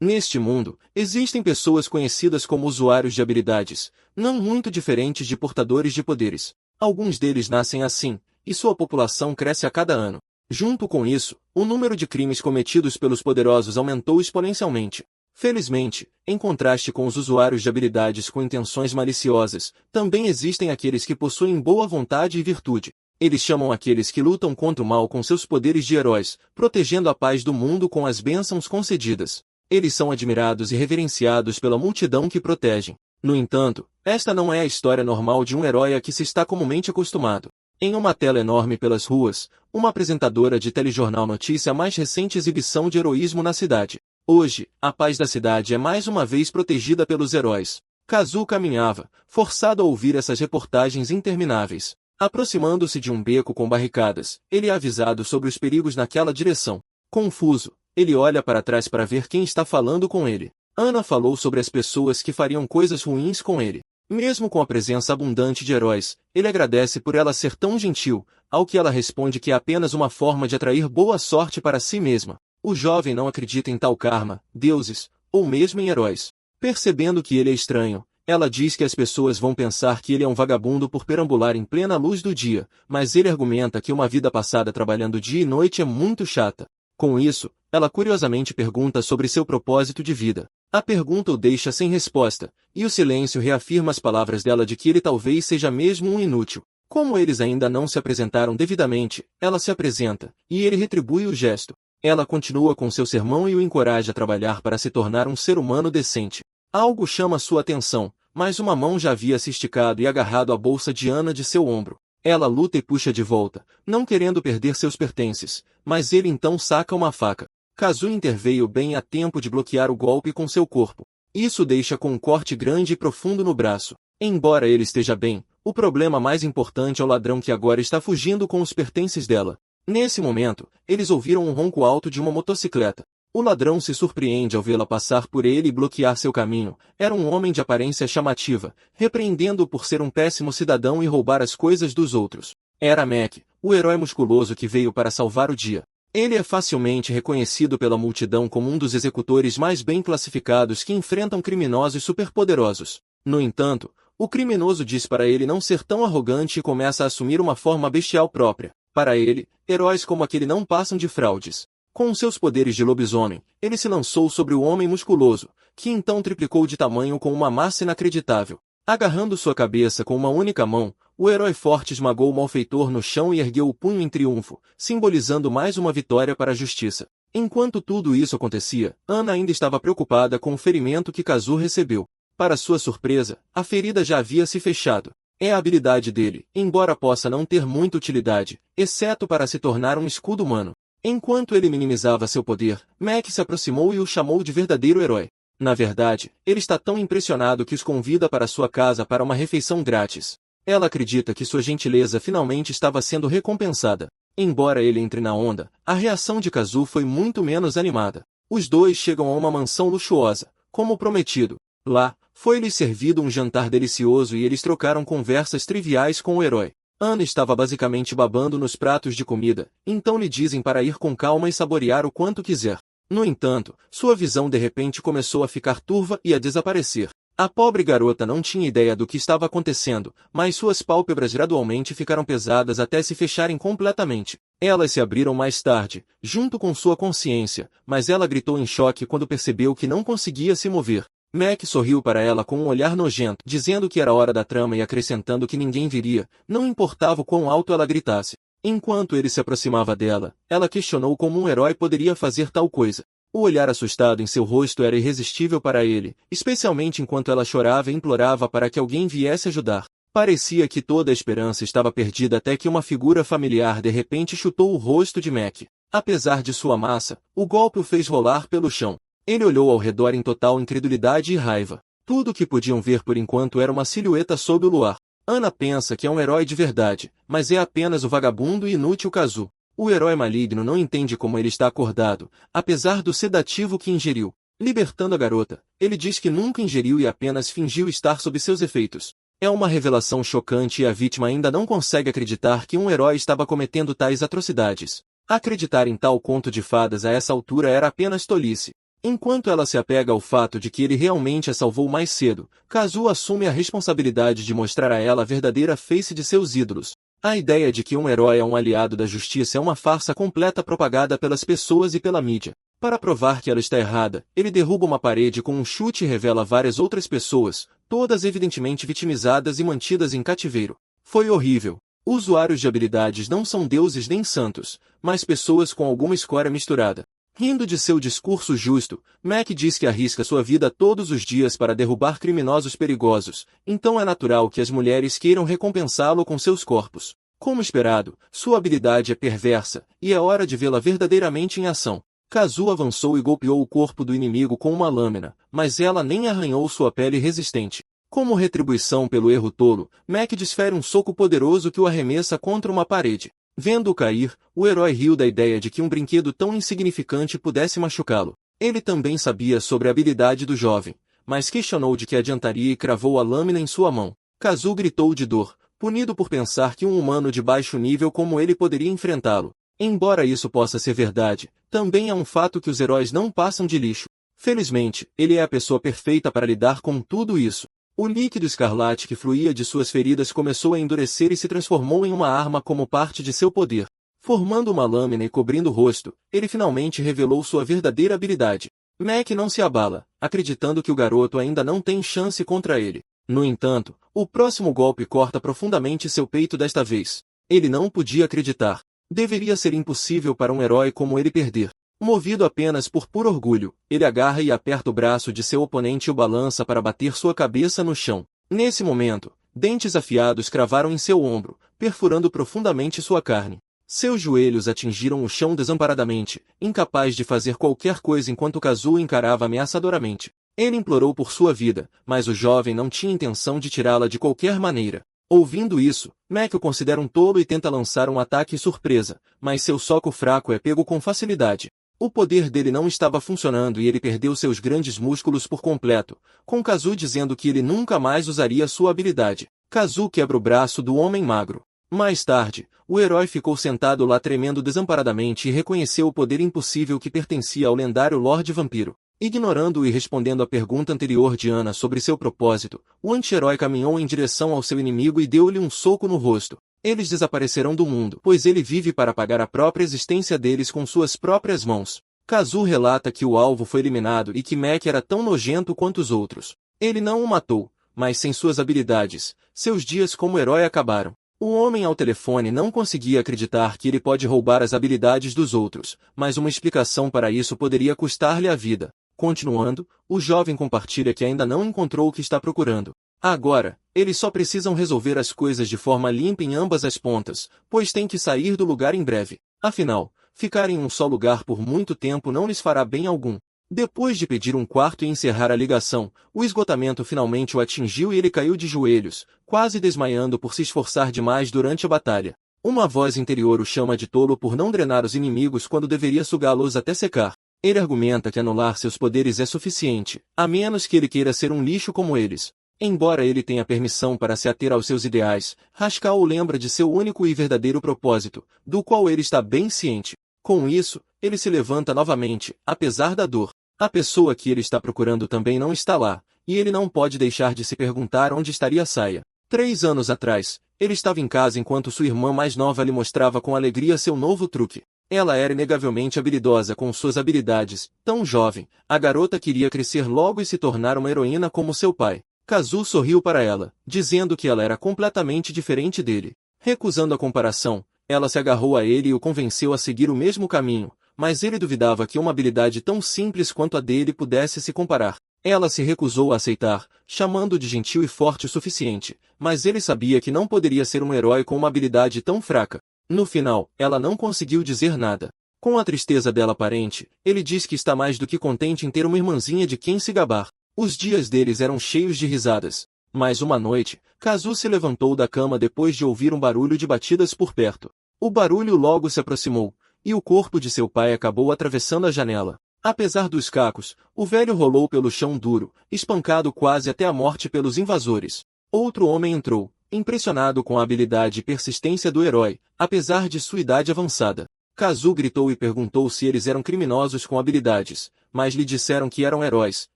Neste mundo, existem pessoas conhecidas como usuários de habilidades, não muito diferentes de portadores de poderes. Alguns deles nascem assim, e sua população cresce a cada ano. Junto com isso, o número de crimes cometidos pelos poderosos aumentou exponencialmente. Felizmente, em contraste com os usuários de habilidades com intenções maliciosas, também existem aqueles que possuem boa vontade e virtude. Eles chamam aqueles que lutam contra o mal com seus poderes de heróis, protegendo a paz do mundo com as bênçãos concedidas. Eles são admirados e reverenciados pela multidão que protegem. No entanto, esta não é a história normal de um herói a que se está comumente acostumado. Em uma tela enorme pelas ruas, uma apresentadora de telejornal noticia a mais recente exibição de heroísmo na cidade. Hoje, a paz da cidade é mais uma vez protegida pelos heróis. Kazuo caminhava, forçado a ouvir essas reportagens intermináveis. Aproximando-se de um beco com barricadas, ele é avisado sobre os perigos naquela direção. Confuso, ele olha para trás para ver quem está falando com ele. Ana falou sobre as pessoas que fariam coisas ruins com ele. Mesmo com a presença abundante de heróis, ele agradece por ela ser tão gentil, ao que ela responde que é apenas uma forma de atrair boa sorte para si mesma. O jovem não acredita em tal karma, deuses, ou mesmo em heróis. Percebendo que ele é estranho, ela diz que as pessoas vão pensar que ele é um vagabundo por perambular em plena luz do dia, mas ele argumenta que uma vida passada trabalhando dia e noite é muito chata. Com isso, ela curiosamente pergunta sobre seu propósito de vida. A pergunta o deixa sem resposta, e o silêncio reafirma as palavras dela de que ele talvez seja mesmo um inútil. Como eles ainda não se apresentaram devidamente, ela se apresenta, e ele retribui o gesto. Ela continua com seu sermão e o encoraja a trabalhar para se tornar um ser humano decente. Algo chama sua atenção, mas uma mão já havia se esticado e agarrado a bolsa de Ana de seu ombro. Ela luta e puxa de volta, não querendo perder seus pertences, mas ele então saca uma faca. Kazuo interveio bem a tempo de bloquear o golpe com seu corpo. Isso deixa com um corte grande e profundo no braço. Embora ele esteja bem, o problema mais importante é o ladrão que agora está fugindo com os pertences dela. Nesse momento, eles ouviram um ronco alto de uma motocicleta. O ladrão se surpreende ao vê-la passar por ele e bloquear seu caminho. Era um homem de aparência chamativa, repreendendo-o por ser um péssimo cidadão e roubar as coisas dos outros. Era Mac, o herói musculoso que veio para salvar o dia. Ele é facilmente reconhecido pela multidão como um dos executores mais bem classificados que enfrentam criminosos superpoderosos. No entanto, o criminoso diz para ele não ser tão arrogante e começa a assumir uma forma bestial própria. Para ele, heróis como aquele não passam de fraudes. Com seus poderes de lobisomem, ele se lançou sobre o homem musculoso, que então triplicou de tamanho com uma massa inacreditável. Agarrando sua cabeça com uma única mão, o herói forte esmagou o malfeitor no chão e ergueu o punho em triunfo, simbolizando mais uma vitória para a justiça. Enquanto tudo isso acontecia, Ana ainda estava preocupada com o ferimento que Kazuo recebeu. Para sua surpresa, a ferida já havia se fechado. É a habilidade dele, embora possa não ter muita utilidade, exceto para se tornar um escudo humano. Enquanto ele minimizava seu poder, Mac se aproximou e o chamou de verdadeiro herói. Na verdade, ele está tão impressionado que os convida para sua casa para uma refeição grátis. Ela acredita que sua gentileza finalmente estava sendo recompensada. Embora ele entre na onda, a reação de Kazuo foi muito menos animada. Os dois chegam a uma mansão luxuosa, como prometido. Lá, foi-lhes servido um jantar delicioso e eles trocaram conversas triviais com o herói. Ana estava basicamente babando nos pratos de comida, então lhe dizem para ir com calma e saborear o quanto quiser. No entanto, sua visão de repente começou a ficar turva e a desaparecer. A pobre garota não tinha ideia do que estava acontecendo, mas suas pálpebras gradualmente ficaram pesadas até se fecharem completamente. Elas se abriram mais tarde, junto com sua consciência, mas ela gritou em choque quando percebeu que não conseguia se mover. Mac sorriu para ela com um olhar nojento, dizendo que era hora da trama e acrescentando que ninguém viria, não importava o quão alto ela gritasse. Enquanto ele se aproximava dela, ela questionou como um herói poderia fazer tal coisa. O olhar assustado em seu rosto era irresistível para ele, especialmente enquanto ela chorava e implorava para que alguém viesse ajudar. Parecia que toda a esperança estava perdida até que uma figura familiar de repente chutou o rosto de Mac. Apesar de sua massa, o golpe o fez rolar pelo chão. Ele olhou ao redor em total incredulidade e raiva. Tudo o que podiam ver por enquanto era uma silhueta sob o luar. Ana pensa que é um herói de verdade, mas é apenas o vagabundo e inútil Kazuo. O herói maligno não entende como ele está acordado, apesar do sedativo que ingeriu. Libertando a garota, ele diz que nunca ingeriu e apenas fingiu estar sob seus efeitos. É uma revelação chocante e a vítima ainda não consegue acreditar que um herói estava cometendo tais atrocidades. Acreditar em tal conto de fadas a essa altura era apenas tolice. Enquanto ela se apega ao fato de que ele realmente a salvou mais cedo, Kazuo assume a responsabilidade de mostrar a ela a verdadeira face de seus ídolos. A ideia de que um herói é um aliado da justiça é uma farsa completa propagada pelas pessoas e pela mídia. Para provar que ela está errada, ele derruba uma parede com um chute e revela várias outras pessoas, todas evidentemente vitimizadas e mantidas em cativeiro. Foi horrível. Usuários de habilidades não são deuses nem santos, mas pessoas com alguma escória misturada. Rindo de seu discurso justo, Mac diz que arrisca sua vida todos os dias para derrubar criminosos perigosos, então é natural que as mulheres queiram recompensá-lo com seus corpos. Como esperado, sua habilidade é perversa, e é hora de vê-la verdadeiramente em ação. Kazuo avançou e golpeou o corpo do inimigo com uma lâmina, mas ela nem arranhou sua pele resistente. Como retribuição pelo erro tolo, Mac desfere um soco poderoso que o arremessa contra uma parede. Vendo-o cair, o herói riu da ideia de que um brinquedo tão insignificante pudesse machucá-lo. Ele também sabia sobre a habilidade do jovem, mas questionou de que adiantaria e cravou a lâmina em sua mão. Kazuo gritou de dor, punido por pensar que um humano de baixo nível como ele poderia enfrentá-lo. Embora isso possa ser verdade, também é um fato que os heróis não passam de lixo. Felizmente, ele é a pessoa perfeita para lidar com tudo isso. O líquido escarlate que fluía de suas feridas começou a endurecer e se transformou em uma arma como parte de seu poder. Formando uma lâmina e cobrindo o rosto, ele finalmente revelou sua verdadeira habilidade. Mac não se abala, acreditando que o garoto ainda não tem chance contra ele. No entanto, o próximo golpe corta profundamente seu peito desta vez. Ele não podia acreditar. Deveria ser impossível para um herói como ele perder. Movido apenas por puro orgulho, ele agarra e aperta o braço de seu oponente e o balança para bater sua cabeça no chão. Nesse momento, dentes afiados cravaram em seu ombro, perfurando profundamente sua carne. Seus joelhos atingiram o chão desamparadamente, incapaz de fazer qualquer coisa enquanto Kazuo encarava ameaçadoramente. Ele implorou por sua vida, mas o jovem não tinha intenção de tirá-la de qualquer maneira. Ouvindo isso, Mac o considera um tolo e tenta lançar um ataque surpresa, mas seu soco fraco é pego com facilidade. O poder dele não estava funcionando e ele perdeu seus grandes músculos por completo, com Kazuo dizendo que ele nunca mais usaria sua habilidade. Kazuo quebra o braço do homem magro. Mais tarde, o herói ficou sentado lá tremendo desamparadamente e reconheceu o poder impossível que pertencia ao lendário Lorde Vampiro. Ignorando-o e respondendo à pergunta anterior de Ana sobre seu propósito, o anti-herói caminhou em direção ao seu inimigo e deu-lhe um soco no rosto. Eles desaparecerão do mundo, pois ele vive para pagar a própria existência deles com suas próprias mãos. Kazuo relata que o alvo foi eliminado e que Mac era tão nojento quanto os outros. Ele não o matou, mas sem suas habilidades, seus dias como herói acabaram. O homem ao telefone não conseguia acreditar que ele pode roubar as habilidades dos outros, mas uma explicação para isso poderia custar-lhe a vida. Continuando, o jovem compartilha que ainda não encontrou o que está procurando. Agora, eles só precisam resolver as coisas de forma limpa em ambas as pontas, pois têm que sair do lugar em breve. Afinal, ficar em um só lugar por muito tempo não lhes fará bem algum. Depois de pedir um quarto e encerrar a ligação, o esgotamento finalmente o atingiu e ele caiu de joelhos, quase desmaiando por se esforçar demais durante a batalha. Uma voz interior o chama de tolo por não drenar os inimigos quando deveria sugá-los até secar. Ele argumenta que anular seus poderes é suficiente, a menos que ele queira ser um lixo como eles. Embora ele tenha permissão para se ater aos seus ideais, Haskell o lembra de seu único e verdadeiro propósito, do qual ele está bem ciente. Com isso, ele se levanta novamente, apesar da dor. A pessoa que ele está procurando também não está lá, e ele não pode deixar de se perguntar onde estaria Saya. 3 anos atrás, ele estava em casa enquanto sua irmã mais nova lhe mostrava com alegria seu novo truque. Ela era inegavelmente habilidosa com suas habilidades. Tão jovem, a garota queria crescer logo e se tornar uma heroína como seu pai. Kazuo sorriu para ela, dizendo que ela era completamente diferente dele. Recusando a comparação, ela se agarrou a ele e o convenceu a seguir o mesmo caminho, mas ele duvidava que uma habilidade tão simples quanto a dele pudesse se comparar. Ela se recusou a aceitar, chamando-o de gentil e forte o suficiente, mas ele sabia que não poderia ser um herói com uma habilidade tão fraca. No final, ela não conseguiu dizer nada. Com a tristeza dela aparente, ele diz que está mais do que contente em ter uma irmãzinha de quem se gabar. Os dias deles eram cheios de risadas. Mas uma noite, Kazuo se levantou da cama depois de ouvir um barulho de batidas por perto. O barulho logo se aproximou, e o corpo de seu pai acabou atravessando a janela. Apesar dos cacos, o velho rolou pelo chão duro, espancado quase até a morte pelos invasores. Outro homem entrou, impressionado com a habilidade e persistência do herói, apesar de sua idade avançada. Kazuo gritou e perguntou se eles eram criminosos com habilidades, mas lhe disseram que eram heróis,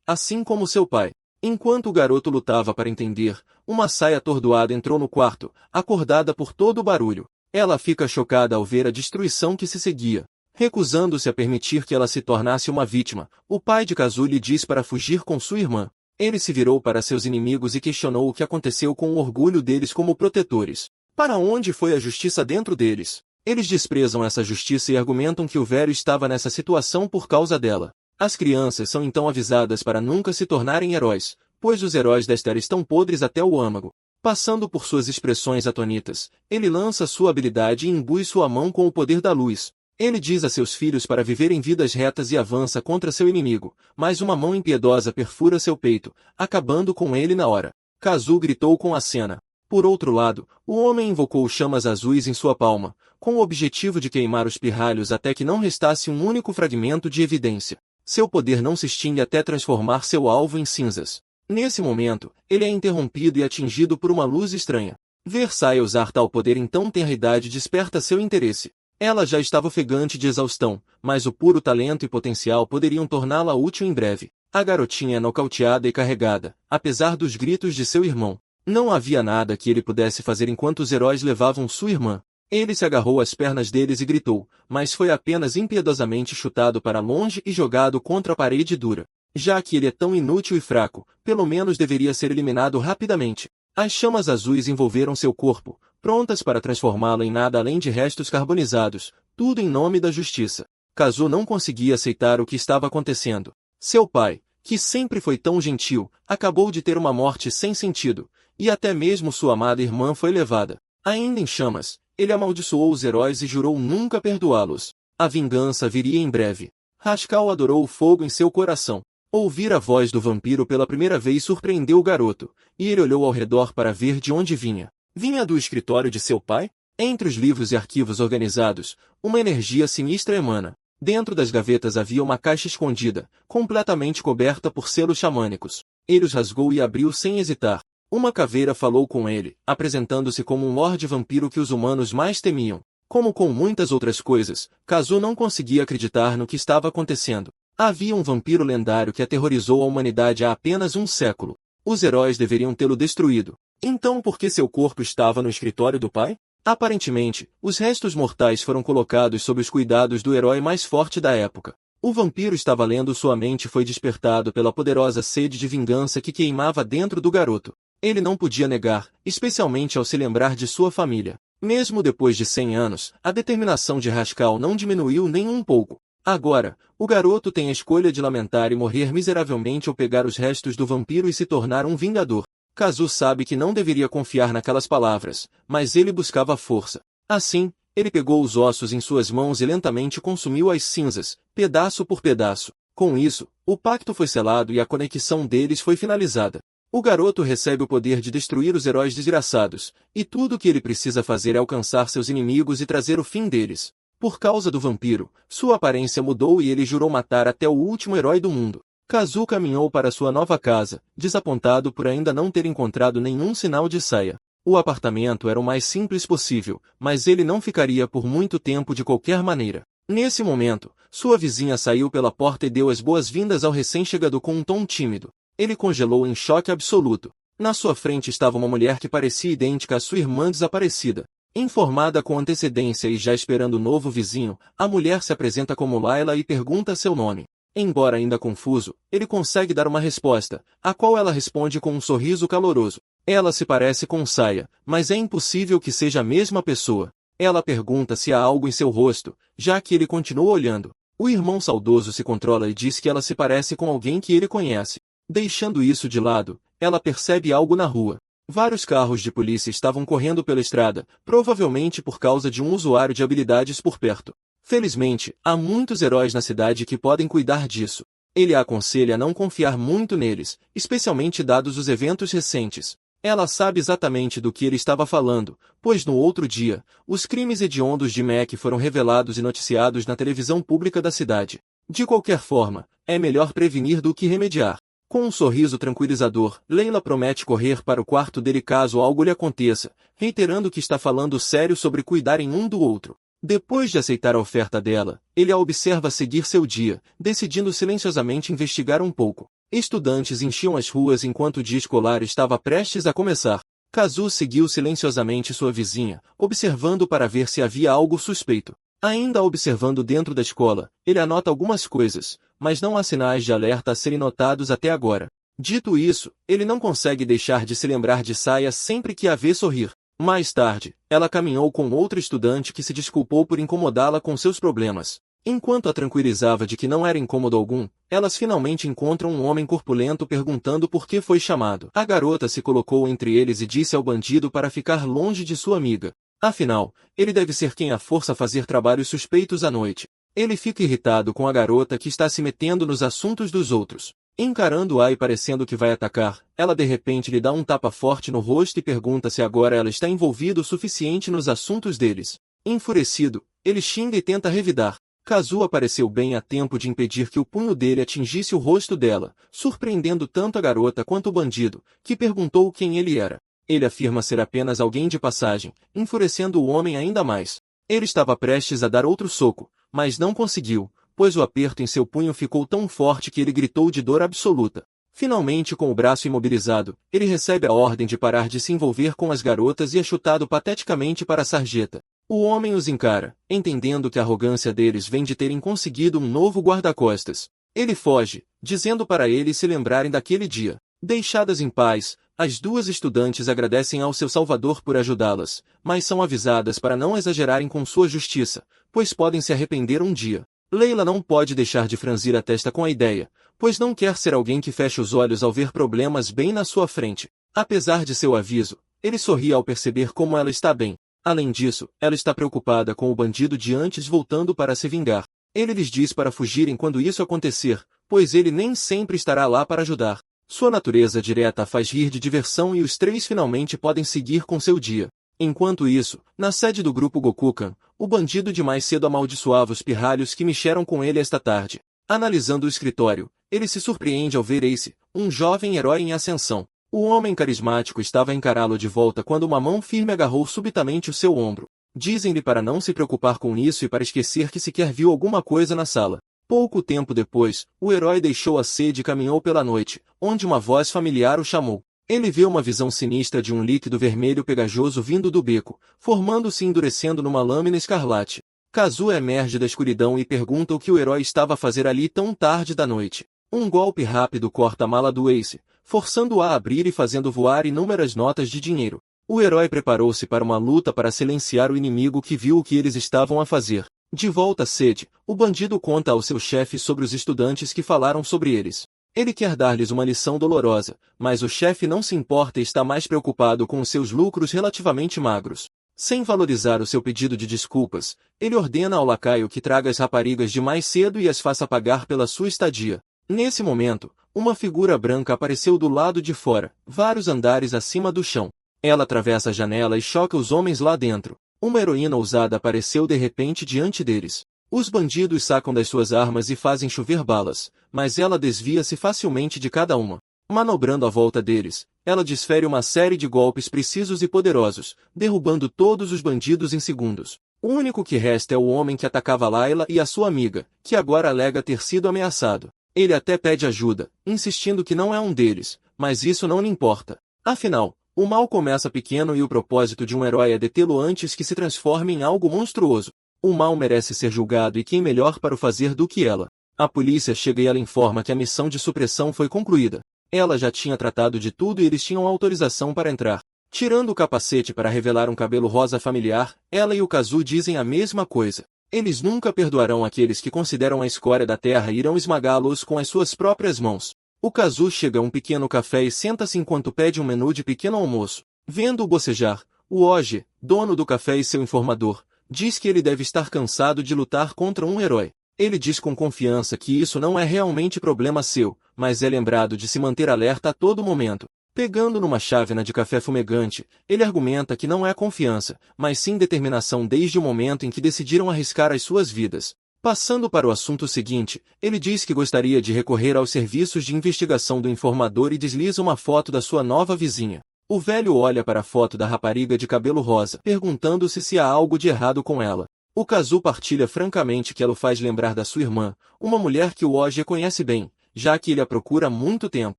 assim como seu pai. Enquanto o garoto lutava para entender, uma saia atordoada entrou no quarto, acordada por todo o barulho. Ela fica chocada ao ver a destruição que se seguia. Recusando-se a permitir que ela se tornasse uma vítima, o pai de Kazu lhe diz para fugir com sua irmã. Ele se virou para seus inimigos e questionou o que aconteceu com o orgulho deles como protetores. Para onde foi a justiça dentro deles? Eles desprezam essa justiça e argumentam que o velho estava nessa situação por causa dela. As crianças são então avisadas para nunca se tornarem heróis, pois os heróis desta era estão podres até o âmago. Passando por suas expressões atonitas, ele lança sua habilidade e imbui sua mão com o poder da luz. Ele diz a seus filhos para viverem vidas retas e avança contra seu inimigo, mas uma mão impiedosa perfura seu peito, acabando com ele na hora. Kazu gritou com a cena. Por outro lado, o homem invocou chamas azuis em sua palma, com o objetivo de queimar os pirralhos até que não restasse um único fragmento de evidência. Seu poder não se extingue até transformar seu alvo em cinzas. Nesse momento, ele é interrompido e atingido por uma luz estranha. Ver Saya usar tal poder em tão tenra idade desperta seu interesse. Ela já estava ofegante de exaustão, mas o puro talento e potencial poderiam torná-la útil em breve. A garotinha é nocauteada e carregada, apesar dos gritos de seu irmão. Não havia nada que ele pudesse fazer enquanto os heróis levavam sua irmã. Ele se agarrou às pernas deles e gritou, mas foi apenas impiedosamente chutado para longe e jogado contra a parede dura. Já que ele é tão inútil e fraco, pelo menos deveria ser eliminado rapidamente. As chamas azuis envolveram seu corpo, prontas para transformá-lo em nada além de restos carbonizados, tudo em nome da justiça. Kazu não conseguia aceitar o que estava acontecendo. Seu pai, que sempre foi tão gentil, acabou de ter uma morte sem sentido, e até mesmo sua amada irmã foi levada. Ainda em chamas, ele amaldiçoou os heróis e jurou nunca perdoá-los. A vingança viria em breve. Haskell adorou o fogo em seu coração. Ouvir a voz do vampiro pela primeira vez surpreendeu o garoto, e ele olhou ao redor para ver de onde vinha. Vinha do escritório de seu pai? Entre os livros e arquivos organizados, uma energia sinistra emana. Dentro das gavetas havia uma caixa escondida, completamente coberta por selos xamânicos. Ele os rasgou e abriu sem hesitar. Uma caveira falou com ele, apresentando-se como um lorde vampiro que os humanos mais temiam. Como com muitas outras coisas, Kazu não conseguia acreditar no que estava acontecendo. Havia um vampiro lendário que aterrorizou a humanidade há apenas um século. Os heróis deveriam tê-lo destruído. Então por que seu corpo estava no escritório do pai? Aparentemente, os restos mortais foram colocados sob os cuidados do herói mais forte da época. O vampiro estava lendo sua mente e foi despertado pela poderosa sede de vingança que queimava dentro do garoto. Ele não podia negar, especialmente ao se lembrar de sua família. Mesmo depois de 100 anos, a determinação de Haskell não diminuiu nem um pouco. Agora, o garoto tem a escolha de lamentar e morrer miseravelmente ou pegar os restos do vampiro e se tornar um vingador. Kazu sabe que não deveria confiar naquelas palavras, mas ele buscava força. Assim, ele pegou os ossos em suas mãos e lentamente consumiu as cinzas, pedaço por pedaço. Com isso, o pacto foi selado e a conexão deles foi finalizada. O garoto recebe o poder de destruir os heróis desgraçados, e tudo o que ele precisa fazer é alcançar seus inimigos e trazer o fim deles. Por causa do vampiro, sua aparência mudou e ele jurou matar até o último herói do mundo. Kazu caminhou para sua nova casa, desapontado por ainda não ter encontrado nenhum sinal de Saya. O apartamento era o mais simples possível, mas ele não ficaria por muito tempo de qualquer maneira. Nesse momento, sua vizinha saiu pela porta e deu as boas-vindas ao recém-chegado com um tom tímido. Ele congelou em choque absoluto. Na sua frente estava uma mulher que parecia idêntica à sua irmã desaparecida. Informada com antecedência e já esperando o novo vizinho, a mulher se apresenta como Layla e pergunta seu nome. Embora ainda confuso, ele consegue dar uma resposta, a qual ela responde com um sorriso caloroso. Ela se parece com Saya, mas é impossível que seja a mesma pessoa. Ela pergunta se há algo em seu rosto, já que ele continua olhando. O irmão saudoso se controla e diz que ela se parece com alguém que ele conhece. Deixando isso de lado, ela percebe algo na rua. Vários carros de polícia estavam correndo pela estrada, provavelmente por causa de um usuário de habilidades por perto. Felizmente, há muitos heróis na cidade que podem cuidar disso. Ele a aconselha a não confiar muito neles, especialmente dados os eventos recentes. Ela sabe exatamente do que ele estava falando, pois no outro dia, os crimes hediondos de Mac foram revelados e noticiados na televisão pública da cidade. De qualquer forma, é melhor prevenir do que remediar. Com um sorriso tranquilizador, Leila promete correr para o quarto dele caso algo lhe aconteça, reiterando que está falando sério sobre cuidarem um do outro. Depois de aceitar a oferta dela, ele a observa seguir seu dia, decidindo silenciosamente investigar um pouco. Estudantes enchiam as ruas enquanto o dia escolar estava prestes a começar. Kazu seguiu silenciosamente sua vizinha, observando para ver se havia algo suspeito. Ainda observando dentro da escola, ele anota algumas coisas, mas não há sinais de alerta a serem notados até agora. Dito isso, ele não consegue deixar de se lembrar de Saya sempre que a vê sorrir. Mais tarde, ela caminhou com outro estudante que se desculpou por incomodá-la com seus problemas. Enquanto a tranquilizava de que não era incômodo algum, elas finalmente encontram um homem corpulento perguntando por que foi chamado. A garota se colocou entre eles e disse ao bandido para ficar longe de sua amiga. Afinal, ele deve ser quem a força a fazer trabalhos suspeitos à noite. Ele fica irritado com a garota que está se metendo nos assuntos dos outros. Encarando-a e parecendo que vai atacar, ela de repente lhe dá um tapa forte no rosto e pergunta se agora ela está envolvida o suficiente nos assuntos deles. Enfurecido, ele xinga e tenta revidar. Kazu apareceu bem a tempo de impedir que o punho dele atingisse o rosto dela, surpreendendo tanto a garota quanto o bandido, que perguntou quem ele era. Ele afirma ser apenas alguém de passagem, enfurecendo o homem ainda mais. Ele estava prestes a dar outro soco, mas não conseguiu, pois o aperto em seu punho ficou tão forte que ele gritou de dor absoluta. Finalmente, com o braço imobilizado, ele recebe a ordem de parar de se envolver com as garotas e é chutado pateticamente para a sarjeta. O homem os encara, entendendo que a arrogância deles vem de terem conseguido um novo guarda-costas. Ele foge, dizendo para eles se lembrarem daquele dia. Deixadas em paz, as duas estudantes agradecem ao seu salvador por ajudá-las, mas são avisadas para não exagerarem com sua justiça, pois podem se arrepender um dia. Leila não pode deixar de franzir a testa com a ideia, pois não quer ser alguém que feche os olhos ao ver problemas bem na sua frente. Apesar de seu aviso, ele sorri ao perceber como ela está bem. Além disso, ela está preocupada com o bandido de antes voltando para se vingar. Ele lhes diz para fugirem quando isso acontecer, pois ele nem sempre estará lá para ajudar. Sua natureza direta a faz rir de diversão e os três finalmente podem seguir com seu dia. Enquanto isso, na sede do grupo Gokukan, o bandido de mais cedo amaldiçoava os pirralhos que mexeram com ele esta tarde. Analisando o escritório, ele se surpreende ao ver Ace, um jovem herói em ascensão. O homem carismático estava a encará-lo de volta quando uma mão firme agarrou subitamente o seu ombro. Dizem-lhe para não se preocupar com isso e para esquecer que sequer viu alguma coisa na sala. Pouco tempo depois, o herói deixou a sede e caminhou pela noite, onde uma voz familiar o chamou. Ele vê uma visão sinistra de um líquido vermelho pegajoso vindo do beco, formando-se e endurecendo numa lâmina escarlate. Kazuo emerge da escuridão e pergunta o que o herói estava a fazer ali tão tarde da noite. Um golpe rápido corta a mala do Ace, forçando-o a abrir e fazendo voar inúmeras notas de dinheiro. O herói preparou-se para uma luta para silenciar o inimigo que viu o que eles estavam a fazer. De volta à sede, o bandido conta ao seu chefe sobre os estudantes que falaram sobre eles. Ele quer dar-lhes uma lição dolorosa, mas o chefe não se importa e está mais preocupado com os seus lucros relativamente magros. Sem valorizar o seu pedido de desculpas, ele ordena ao lacaio que traga as raparigas de mais cedo e as faça pagar pela sua estadia. Nesse momento, uma figura branca apareceu do lado de fora, vários andares acima do chão. Ela atravessa a janela e choca os homens lá dentro. Uma heroína ousada apareceu de repente diante deles. Os bandidos sacam das suas armas e fazem chover balas, mas ela desvia-se facilmente de cada uma. Manobrando à volta deles, ela desfere uma série de golpes precisos e poderosos, derrubando todos os bandidos em segundos. O único que resta é o homem que atacava Layla e a sua amiga, que agora alega ter sido ameaçado. Ele até pede ajuda, insistindo que não é um deles, mas isso não lhe importa. Afinal, o mal começa pequeno e o propósito de um herói é detê-lo antes que se transforme em algo monstruoso. O mal merece ser julgado e quem melhor para o fazer do que ela? A polícia chega e ela informa que a missão de supressão foi concluída. Ela já tinha tratado de tudo e eles tinham autorização para entrar. Tirando o capacete para revelar um cabelo rosa familiar, ela e o Kazu dizem a mesma coisa. Eles nunca perdoarão aqueles que consideram a escória da terra e irão esmagá-los com as suas próprias mãos. O Kazu chega a um pequeno café e senta-se enquanto pede um menu de pequeno almoço. Vendo-o bocejar, o Oji, dono do café e seu informador, diz que ele deve estar cansado de lutar contra um herói. Ele diz com confiança que isso não é realmente problema seu, mas é lembrado de se manter alerta a todo momento. Pegando numa chávena de café fumegante, ele argumenta que não é confiança, mas sim determinação desde o momento em que decidiram arriscar as suas vidas. Passando para o assunto seguinte, ele diz que gostaria de recorrer aos serviços de investigação do informador e desliza uma foto da sua nova vizinha. O velho olha para a foto da rapariga de cabelo rosa, perguntando-se se há algo de errado com ela. O Kazu partilha francamente que ela o faz lembrar da sua irmã, uma mulher que o Oji conhece bem, já que ele a procura há muito tempo.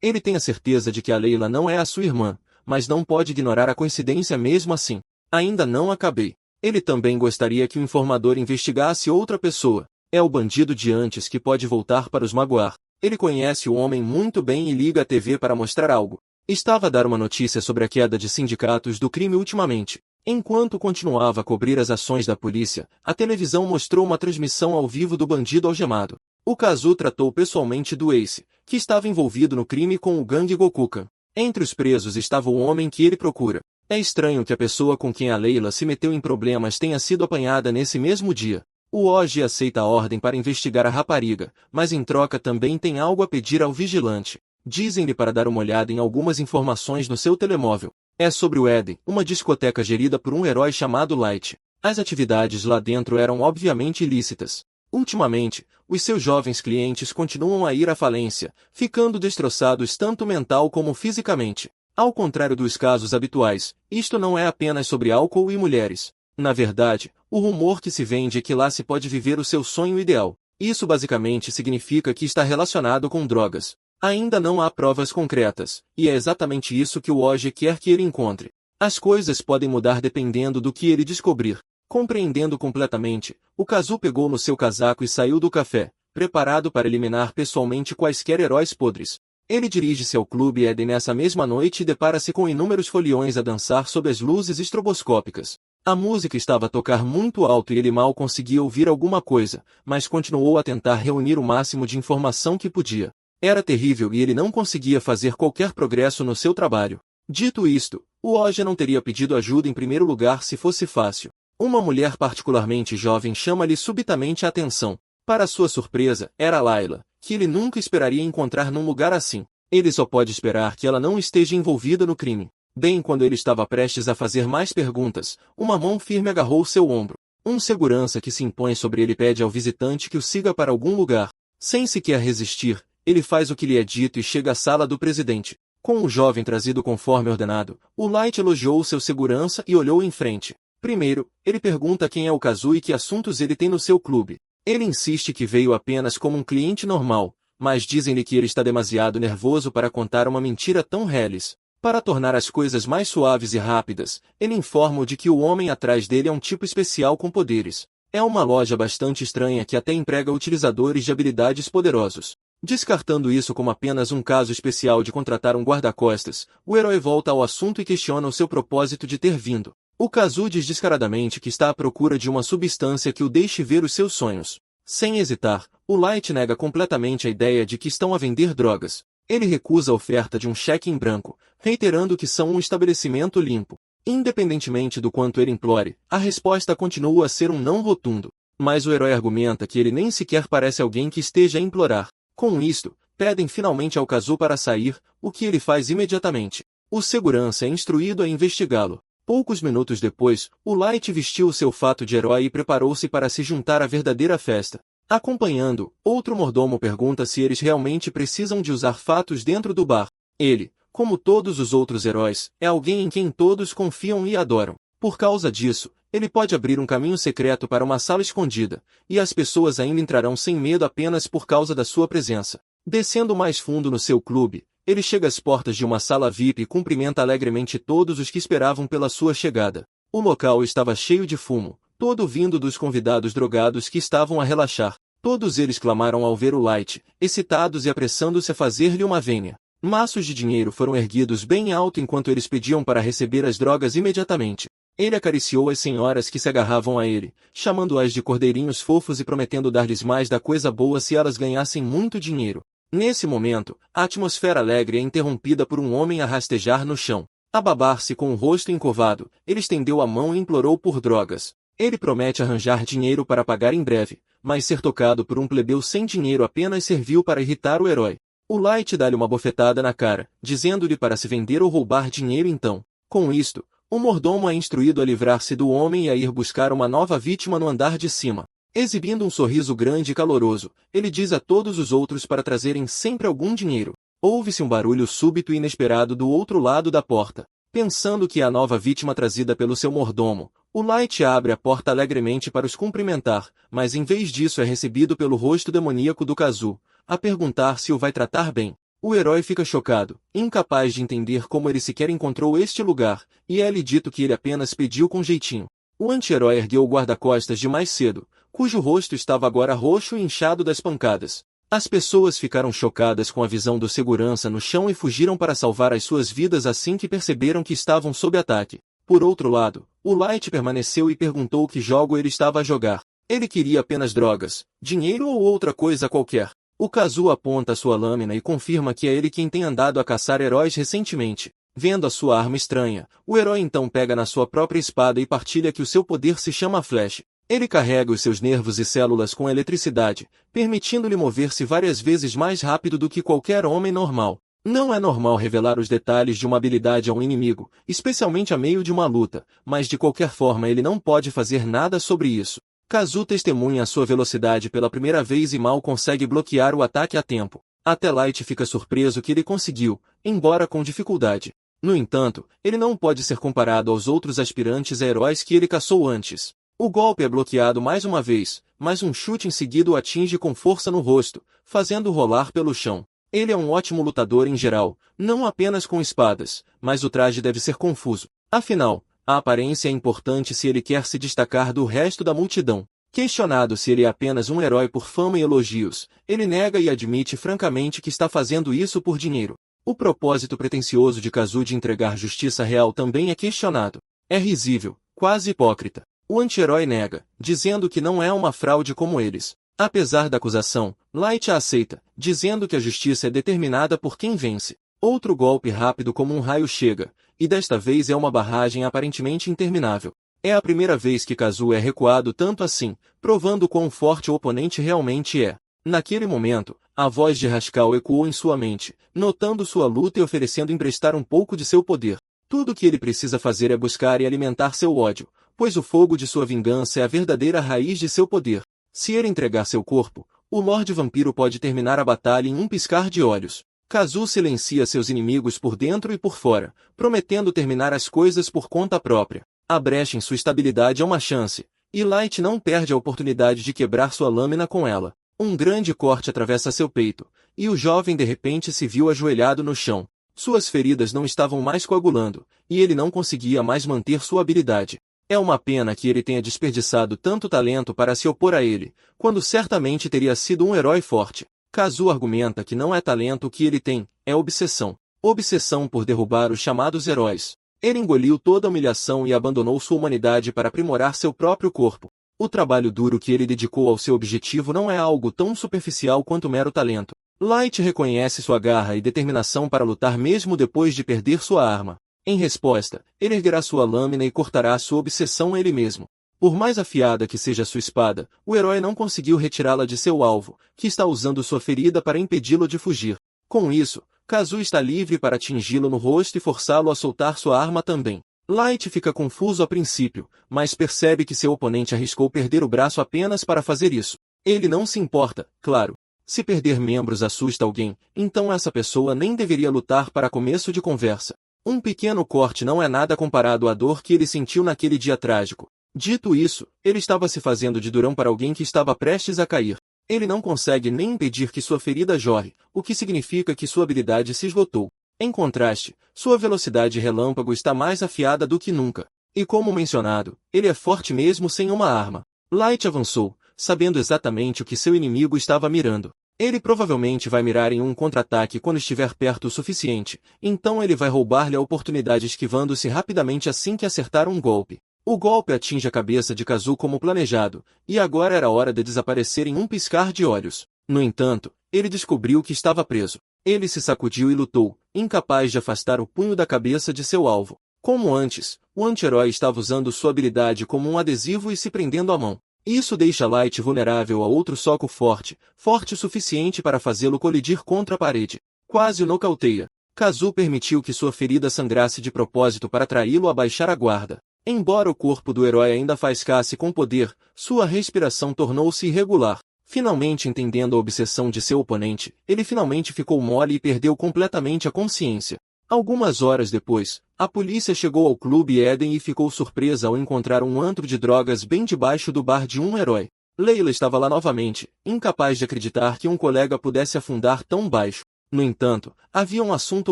Ele tem a certeza de que a Leila não é a sua irmã, mas não pode ignorar a coincidência mesmo assim. Ainda não acabei. Ele também gostaria que o informador investigasse outra pessoa. É o bandido de antes que pode voltar para os magoar. Ele conhece o homem muito bem e liga a TV para mostrar algo. Estava a dar uma notícia sobre a queda de sindicatos do crime ultimamente. Enquanto continuava a cobrir as ações da polícia, a televisão mostrou uma transmissão ao vivo do bandido algemado. O Kazu tratou pessoalmente do Ace, que estava envolvido no crime com o gangue Gokukan. Entre os presos estava o homem que ele procura. É estranho que a pessoa com quem a Leila se meteu em problemas tenha sido apanhada nesse mesmo dia. O Oji aceita a ordem para investigar a rapariga, mas em troca também tem algo a pedir ao vigilante. Dizem-lhe para dar uma olhada em algumas informações no seu telemóvel. É sobre o Eden, uma discoteca gerida por um herói chamado Light. As atividades lá dentro eram obviamente ilícitas. Ultimamente, os seus jovens clientes continuam a ir à falência, ficando destroçados tanto mental como fisicamente. Ao contrário dos casos habituais, isto não é apenas sobre álcool e mulheres. Na verdade, o rumor que se vende é que lá se pode viver o seu sonho ideal. Isso basicamente significa que está relacionado com drogas. Ainda não há provas concretas, e é exatamente isso que o Oji quer que ele encontre. As coisas podem mudar dependendo do que ele descobrir. Compreendendo completamente, o Kazu pegou no seu casaco e saiu do café, preparado para eliminar pessoalmente quaisquer heróis podres. Ele dirige-se ao Clube Eden nessa mesma noite e depara-se com inúmeros foliões a dançar sob as luzes estroboscópicas. A música estava a tocar muito alto e ele mal conseguia ouvir alguma coisa, mas continuou a tentar reunir o máximo de informação que podia. Era terrível e ele não conseguia fazer qualquer progresso no seu trabalho. Dito isto, o Oji não teria pedido ajuda em primeiro lugar se fosse fácil. Uma mulher particularmente jovem chama-lhe subitamente a atenção. Para sua surpresa, era Layla, que ele nunca esperaria encontrar num lugar assim. Ele só pode esperar que ela não esteja envolvida no crime. Bem quando ele estava prestes a fazer mais perguntas, uma mão firme agarrou seu ombro. Um segurança que se impõe sobre ele pede ao visitante que o siga para algum lugar. Sem sequer resistir, ele faz o que lhe é dito e chega à sala do presidente. Com o jovem trazido conforme ordenado, o Light elogiou seu segurança e olhou em frente. Primeiro, ele pergunta quem é o Kazu e que assuntos ele tem no seu clube. Ele insiste que veio apenas como um cliente normal, mas dizem-lhe que ele está demasiado nervoso para contar uma mentira tão reles. Para tornar as coisas mais suaves e rápidas, ele informa-o de que o homem atrás dele é um tipo especial com poderes. É uma loja bastante estranha que até emprega utilizadores de habilidades poderosos. Descartando isso como apenas um caso especial de contratar um guarda-costas, o herói volta ao assunto e questiona o seu propósito de ter vindo. O Kazu diz descaradamente que está à procura de uma substância que o deixe ver os seus sonhos. Sem hesitar, o Light nega completamente a ideia de que estão a vender drogas. Ele recusa a oferta de um cheque em branco, reiterando que são um estabelecimento limpo. Independentemente do quanto ele implore, a resposta continua a ser um não rotundo. Mas o herói argumenta que ele nem sequer parece alguém que esteja a implorar. Com isto, pedem finalmente ao Kazu para sair, o que ele faz imediatamente. O segurança é instruído a investigá-lo. Poucos minutos depois, o Light vestiu o seu fato de herói e preparou-se para se juntar à verdadeira festa. Acompanhando, outro mordomo pergunta se eles realmente precisam de usar fatos dentro do bar. Ele, como todos os outros heróis, é alguém em quem todos confiam e adoram. Por causa disso, ele pode abrir um caminho secreto para uma sala escondida, e as pessoas ainda entrarão sem medo apenas por causa da sua presença. Descendo mais fundo no seu clube, ele chega às portas de uma sala VIP e cumprimenta alegremente todos os que esperavam pela sua chegada. O local estava cheio de fumo, todo vindo dos convidados drogados que estavam a relaxar. Todos eles clamaram ao ver o Light, excitados e apressando-se a fazer-lhe uma vênia. Maços de dinheiro foram erguidos bem alto enquanto eles pediam para receber as drogas imediatamente. Ele acariciou as senhoras que se agarravam a ele, chamando-as de cordeirinhos fofos e prometendo dar-lhes mais da coisa boa se elas ganhassem muito dinheiro. Nesse momento, a atmosfera alegre é interrompida por um homem a rastejar no chão. A babar-se com o rosto encovado, ele estendeu a mão e implorou por drogas. Ele promete arranjar dinheiro para pagar em breve, mas ser tocado por um plebeu sem dinheiro apenas serviu para irritar o herói. O Light dá-lhe uma bofetada na cara, dizendo-lhe para se vender ou roubar dinheiro então. Com isto, o mordomo é instruído a livrar-se do homem e a ir buscar uma nova vítima no andar de cima. Exibindo um sorriso grande e caloroso, ele diz a todos os outros para trazerem sempre algum dinheiro. Ouve-se um barulho súbito e inesperado do outro lado da porta. Pensando que é a nova vítima trazida pelo seu mordomo, O Light abre a porta alegremente para os cumprimentar, mas em vez disso é recebido pelo rosto demoníaco do Kazu, a perguntar se o vai tratar bem. O herói fica chocado, incapaz de entender como ele sequer encontrou este lugar, e é-lhe dito que ele apenas pediu com jeitinho. O anti-herói ergueu o guarda-costas de mais cedo, cujo rosto estava agora roxo e inchado das pancadas. As pessoas ficaram chocadas com a visão do segurança no chão e fugiram para salvar as suas vidas assim que perceberam que estavam sob ataque. Por outro lado, o Light permaneceu e perguntou que jogo ele estava a jogar. Ele queria apenas drogas, dinheiro ou outra coisa qualquer. O Kazu aponta sua lâmina e confirma que é ele quem tem andado a caçar heróis recentemente. Vendo a sua arma estranha, o herói então pega na sua própria espada e partilha que o seu poder se chama Flash. Ele carrega os seus nervos e células com eletricidade, permitindo-lhe mover-se várias vezes mais rápido do que qualquer homem normal. Não é normal revelar os detalhes de uma habilidade a um inimigo, especialmente a meio de uma luta, mas de qualquer forma ele não pode fazer nada sobre isso. Kazu testemunha a sua velocidade pela primeira vez e mal consegue bloquear o ataque a tempo. Até Light fica surpreso que ele conseguiu, embora com dificuldade. No entanto, ele não pode ser comparado aos outros aspirantes a heróis que ele caçou antes. O golpe é bloqueado mais uma vez, mas um chute em seguida o atinge com força no rosto, fazendo-o rolar pelo chão. Ele é um ótimo lutador em geral, não apenas com espadas, mas o traje deve ser confuso. Afinal, a aparência é importante se ele quer se destacar do resto da multidão. Questionado se ele é apenas um herói por fama e elogios, ele nega e admite francamente que está fazendo isso por dinheiro. O propósito pretensioso de Kazu de entregar justiça real também é questionado. É risível, quase hipócrita. O anti-herói nega, dizendo que não é uma fraude como eles. Apesar da acusação, Light a aceita, dizendo que a justiça é determinada por quem vence. Outro golpe rápido como um raio chega, e desta vez é uma barragem aparentemente interminável. É a primeira vez que Kazu é recuado tanto assim, provando quão forte o oponente realmente é. Naquele momento, a voz de Haskell ecoou em sua mente, notando sua luta e oferecendo emprestar um pouco de seu poder. Tudo o que ele precisa fazer é buscar e alimentar seu ódio, pois o fogo de sua vingança é a verdadeira raiz de seu poder. Se ele entregar seu corpo, o Lorde Vampiro pode terminar a batalha em um piscar de olhos. Kazu silencia seus inimigos por dentro e por fora, prometendo terminar as coisas por conta própria. A brecha em sua estabilidade é uma chance, e Light não perde a oportunidade de quebrar sua lâmina com ela. Um grande corte atravessa seu peito, e o jovem de repente se viu ajoelhado no chão. Suas feridas não estavam mais coagulando, e ele não conseguia mais manter sua habilidade. É uma pena que ele tenha desperdiçado tanto talento para se opor a ele, quando certamente teria sido um herói forte. Kazu argumenta que não é talento o que ele tem, é obsessão. Obsessão por derrubar os chamados heróis. Ele engoliu toda a humilhação e abandonou sua humanidade para aprimorar seu próprio corpo. O trabalho duro que ele dedicou ao seu objetivo não é algo tão superficial quanto mero talento. Light reconhece sua garra e determinação para lutar mesmo depois de perder sua arma. Em resposta, ele erguerá sua lâmina e cortará sua obsessão a ele mesmo. Por mais afiada que seja sua espada, o herói não conseguiu retirá-la de seu alvo, que está usando sua ferida para impedi-lo de fugir. Com isso, Kazu está livre para atingi-lo no rosto e forçá-lo a soltar sua arma também. Light fica confuso a princípio, mas percebe que seu oponente arriscou perder o braço apenas para fazer isso. Ele não se importa, claro. Se perder membros assusta alguém, então essa pessoa nem deveria lutar para começo de conversa. Um pequeno corte não é nada comparado à dor que ele sentiu naquele dia trágico. Dito isso, ele estava se fazendo de durão para alguém que estava prestes a cair. Ele não consegue nem impedir que sua ferida jorre, o que significa que sua habilidade se esgotou. Em contraste, sua velocidade relâmpago está mais afiada do que nunca. E como mencionado, ele é forte mesmo sem uma arma. Light avançou, sabendo exatamente o que seu inimigo estava mirando. Ele provavelmente vai mirar em um contra-ataque quando estiver perto o suficiente, então ele vai roubar-lhe a oportunidade esquivando-se rapidamente assim que acertar um golpe. O golpe atinge a cabeça de Kazu como planejado, e agora era hora de desaparecer em um piscar de olhos. No entanto, ele descobriu que estava preso. Ele se sacudiu e lutou, incapaz de afastar o punho da cabeça de seu alvo. Como antes, o anti-herói estava usando sua habilidade como um adesivo e se prendendo à mão. Isso deixa Light vulnerável a outro soco forte, forte o suficiente para fazê-lo colidir contra a parede. Quase o nocauteia. Kazu permitiu que sua ferida sangrasse de propósito para atraí-lo a baixar a guarda. Embora o corpo do herói ainda faiscasse com poder, sua respiração tornou-se irregular. Finalmente entendendo a obsessão de seu oponente, ele finalmente ficou mole e perdeu completamente a consciência. Algumas horas depois, a polícia chegou ao Clube Eden e ficou surpresa ao encontrar um antro de drogas bem debaixo do bar de um herói. Leila estava lá novamente, incapaz de acreditar que um colega pudesse afundar tão baixo. No entanto, havia um assunto